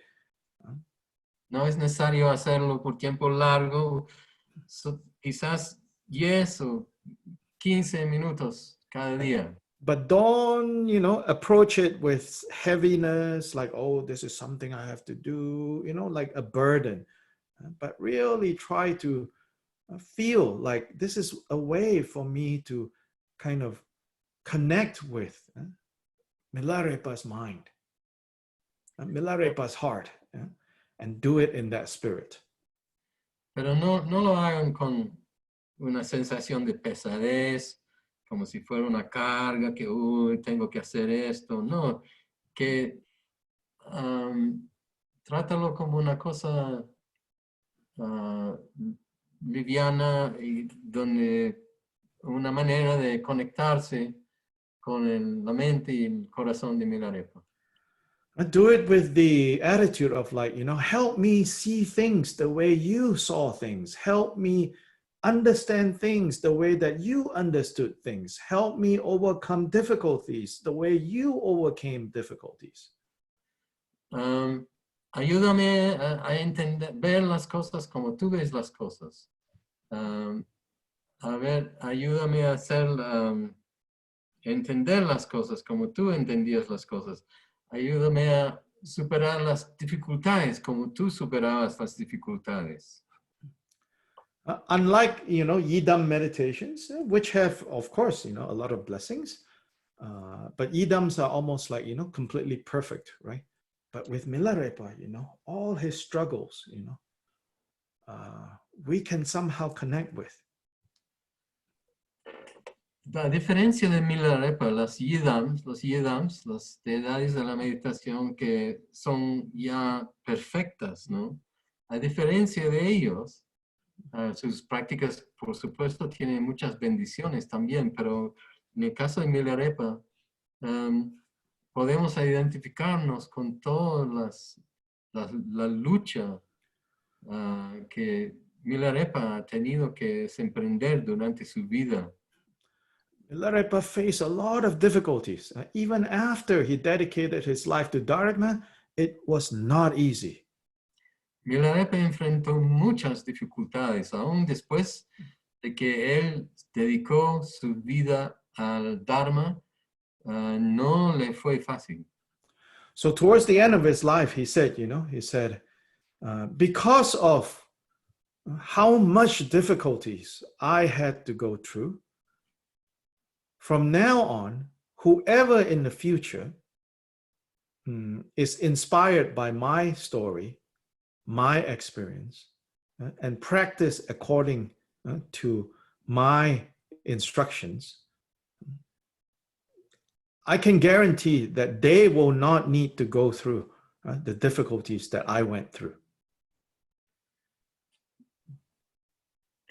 B: No es necesario hacerlo por tiempo largo, quizás 10 o 15 minutos cada día.
A: But don't, approach it with heaviness, like, oh, this is something I have to do, like a burden. But really try to feel like this is a way for me to kind of connect with Milarepa's mind, Milarepa's heart, and do it in that spirit.
B: Pero no lo hagan con una sensación de pesadez, como si fuera una carga, que tengo que hacer esto. No, que trátalo como una cosa liviana y donde una manera de conectarse con la mente y el corazón de Milarepa.
A: Do it with the attitude of like, help me see things the way you saw things. Help me understand things the way that you understood things. Help me overcome difficulties the way you overcame difficulties.
B: Ayúdame a entender, ver las cosas como tú ves las cosas. Ayúdame a entender las cosas como tú entendías las cosas. Ayúdame a superar las dificultades como tú superabas las dificultades.
A: Unlike, Yidam meditations, which have, of course, a lot of blessings, but Yidams are almost like, completely perfect, right? But with Milarepa, all his struggles, we can somehow connect with.
B: La diferencia de Milarepa, los yidams, las deidades de la meditación que son ya perfectas, ¿no? A diferencia de ellos, sus prácticas, por supuesto, tienen muchas bendiciones también, pero en el caso de Milarepa, podemos identificarnos con toda la lucha que Milarepa ha tenido que emprender durante su vida.
A: Milarepa faced a lot of difficulties. Even after he dedicated his life to Dharma, it was not easy.
B: Milarepa enfrentó muchas dificultades, aún después de que él dedicó su vida al Dharma, no le fue fácil.
A: So towards the end of his life, he said, because of how much difficulties I had to go through, from now on, whoever in the future is inspired by my story, my experience, and practice according to my instructions, I can guarantee that they will not need to go through the difficulties that I went through.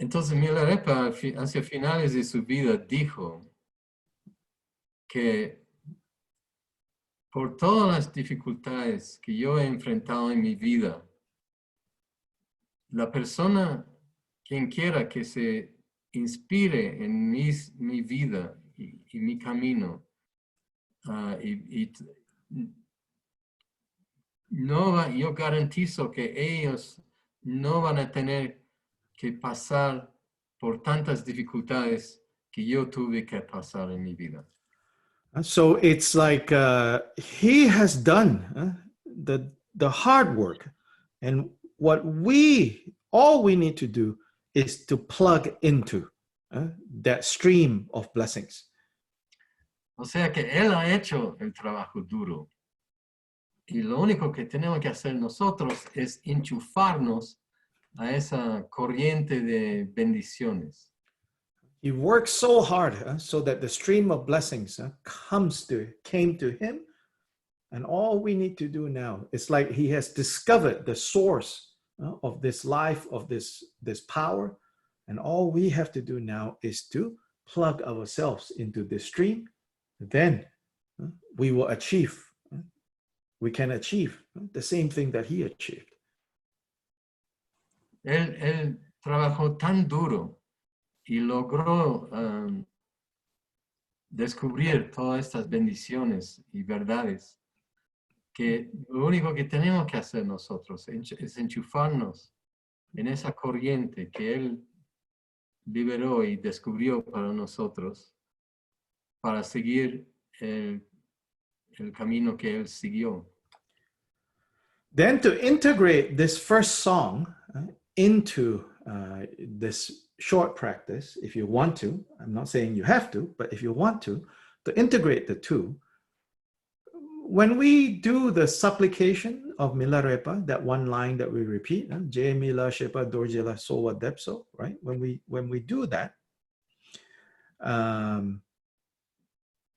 B: Entonces Milarepa hacia finales de su vida dijo que por todas las dificultades que yo he enfrentado en mi vida, la persona, quien quiera que se inspire en mi vida y mi camino, yo garantizo que ellos no van a tener que pasar por tantas dificultades que yo tuve que pasar en mi vida.
A: So it's like he has done the hard work, and all we need to do is to plug into that stream of blessings.
B: O sea que él ha hecho el trabajo duro. Y lo único que tenemos que hacer nosotros es enchufarnos a esa corriente de bendiciones.
A: He worked so hard so that the stream of blessings came to him. And all we need to do now is like he has discovered the source of this life, of this power. And all we have to do now is to plug ourselves into this stream. Then we will achieve. We can achieve the same thing that he achieved.
B: Él trabajó tan duro y logró descubrir todas estas bendiciones y verdades que lo único que tenemos que hacer nosotros es enchufarnos en esa corriente que él liberó y descubrió para nosotros para seguir el camino que él siguió.
A: Then to integrate this first song into this short practice, if you want to, I'm not saying you have to, but if you want to integrate the two, when we do the supplication of Milarepa, that one line that we repeat, Je Mila Shepa Dorje Sowa Depso, right? When we do that,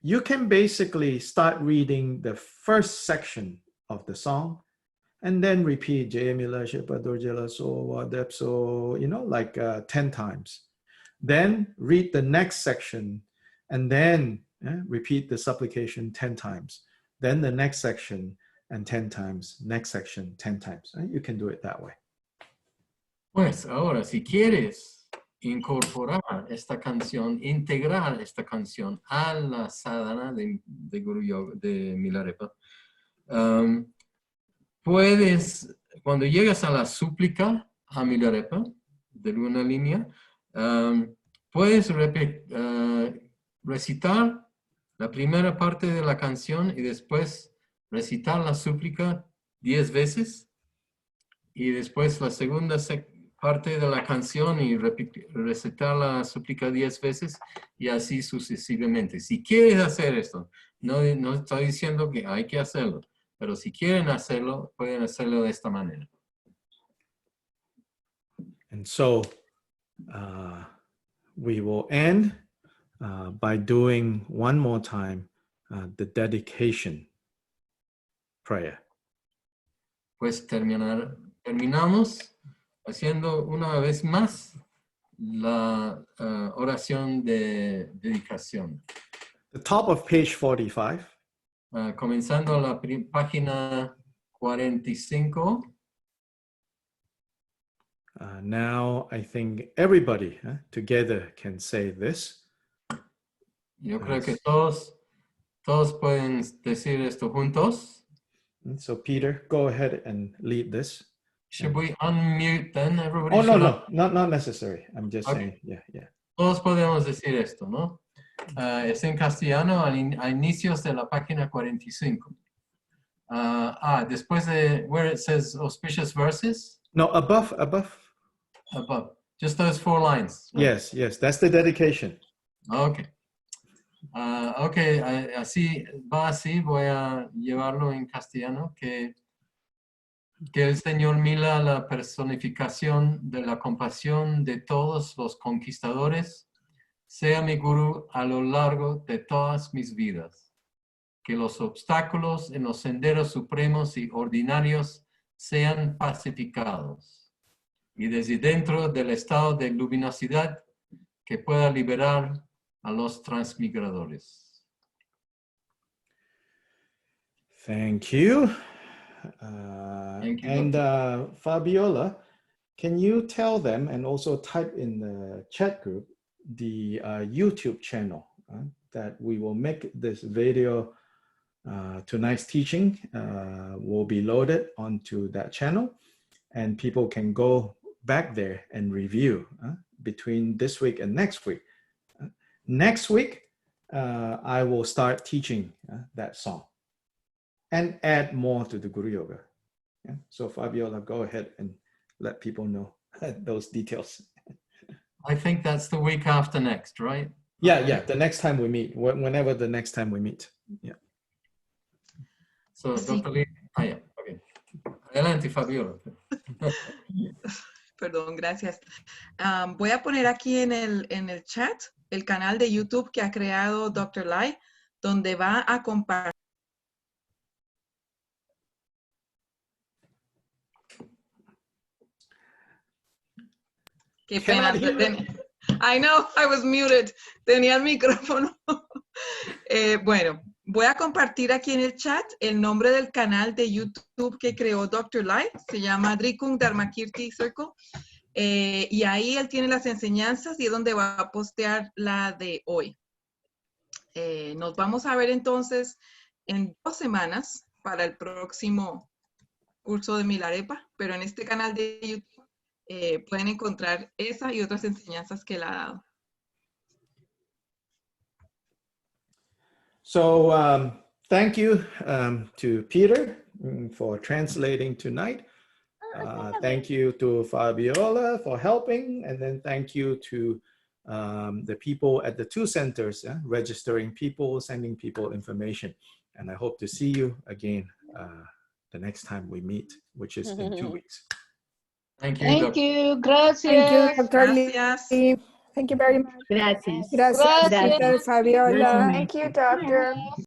A: you can basically start reading the first section of the song and then repeat Je Mila Shepa Dorje Sowa Depso, like 10 times. Then read the next section and then repeat the supplication 10 times. Then the next section and 10 times, next section 10 times. You can do it that way.
B: Pues ahora, si quieres incorporar esta canción, integrar esta canción a la sadhana de Guruyoga de Milarepa, puedes, cuando llegas a la súplica a Milarepa, de una línea, puedes recitar la primera parte de la canción y después recitar la súplica 10 veces y después la segunda parte de la canción y recitar la súplica 10 veces y así sucesivamente. Si quieres hacer esto, no estoy diciendo que hay que hacerlo, pero si quieren hacerlo, pueden hacerlo de esta manera.
A: And so we will end by doing one more time the dedication prayer.
B: Pues terminamos haciendo una vez más la oración de dedicación.
A: The top of page 45.
B: Comenzando la página 45.
A: Now I think everybody together can say this.
B: Yo creo que todos pueden decir esto juntos.
A: So Peter, go ahead and lead this.
B: Should we unmute then? Everybody
A: Oh, no, not necessary. I'm just saying, yeah.
B: Todos podemos decir esto, ¿no? Es en castellano a inicios de la página 45. Después de where it says auspicious verses?
A: No, above.
B: Above. Just those 4 lines.
A: Right? Yes, that's the dedication.
B: Okay. Ok, así va así, voy a llevarlo en castellano, que el Señor Mila, la personificación de la compasión de todos los conquistadores, sea mi gurú a lo largo de todas mis vidas. Que los obstáculos en los senderos supremos y ordinarios sean pacificados. Y desde dentro del estado de luminosidad que pueda liberar a los transmigradores.
A: Thank you.
B: Thank you,
A: And
B: Doctor.
A: Fabiola, can you tell them and also type in the chat group the YouTube channel that we will make this video, tonight's teaching will be loaded onto that channel, and people can go back there and review between this week and next week. Next week, I will start teaching that song and add more to the Guru Yoga. Yeah? So Fabiola, go ahead and let people know those details.
B: I think that's the week after next, right?
A: Yeah,
B: Okay.
A: yeah, the next time we meet, whenever the next time we meet. Yeah.
B: So,
C: Sí.
B: Dr. Lee, yeah, okay. Adelante, Fabiola.
C: Perdón, gracias. Voy a poner aquí en el chat el canal de YouTube que ha creado Dr. Lye, donde va a compartir. Qué pena. I know, I was muted. Tenía el micrófono. Bueno, voy a compartir aquí en el chat el nombre del canal de YouTube que creó Dr. Lye. Se llama Drikung Dharmakirti Circle. Y ahí él tiene las enseñanzas y es donde va a postear la de hoy. Nos vamos a ver entonces en 2 semanas para el próximo curso de Milarepa, pero en este canal de YouTube pueden encontrar esa y otras enseñanzas que él ha dado.
A: So thank you to Peter for translating tonight. Thank you to Fabiola for helping, and then thank you to the people at the 2 centers, registering people, sending people information. And I hope to see you again the next time we meet, which is in 2 weeks.
B: Thank you,
F: Thank
B: Doctor.
F: you. Gracias.
E: Thank you, Dr. Lee.
C: Gracias.
E: Thank you very much.
G: Gracias.
E: Gracias,
F: Gracias.
E: Dr. Fabiola.
G: Gracias.
E: Thank you, doctor.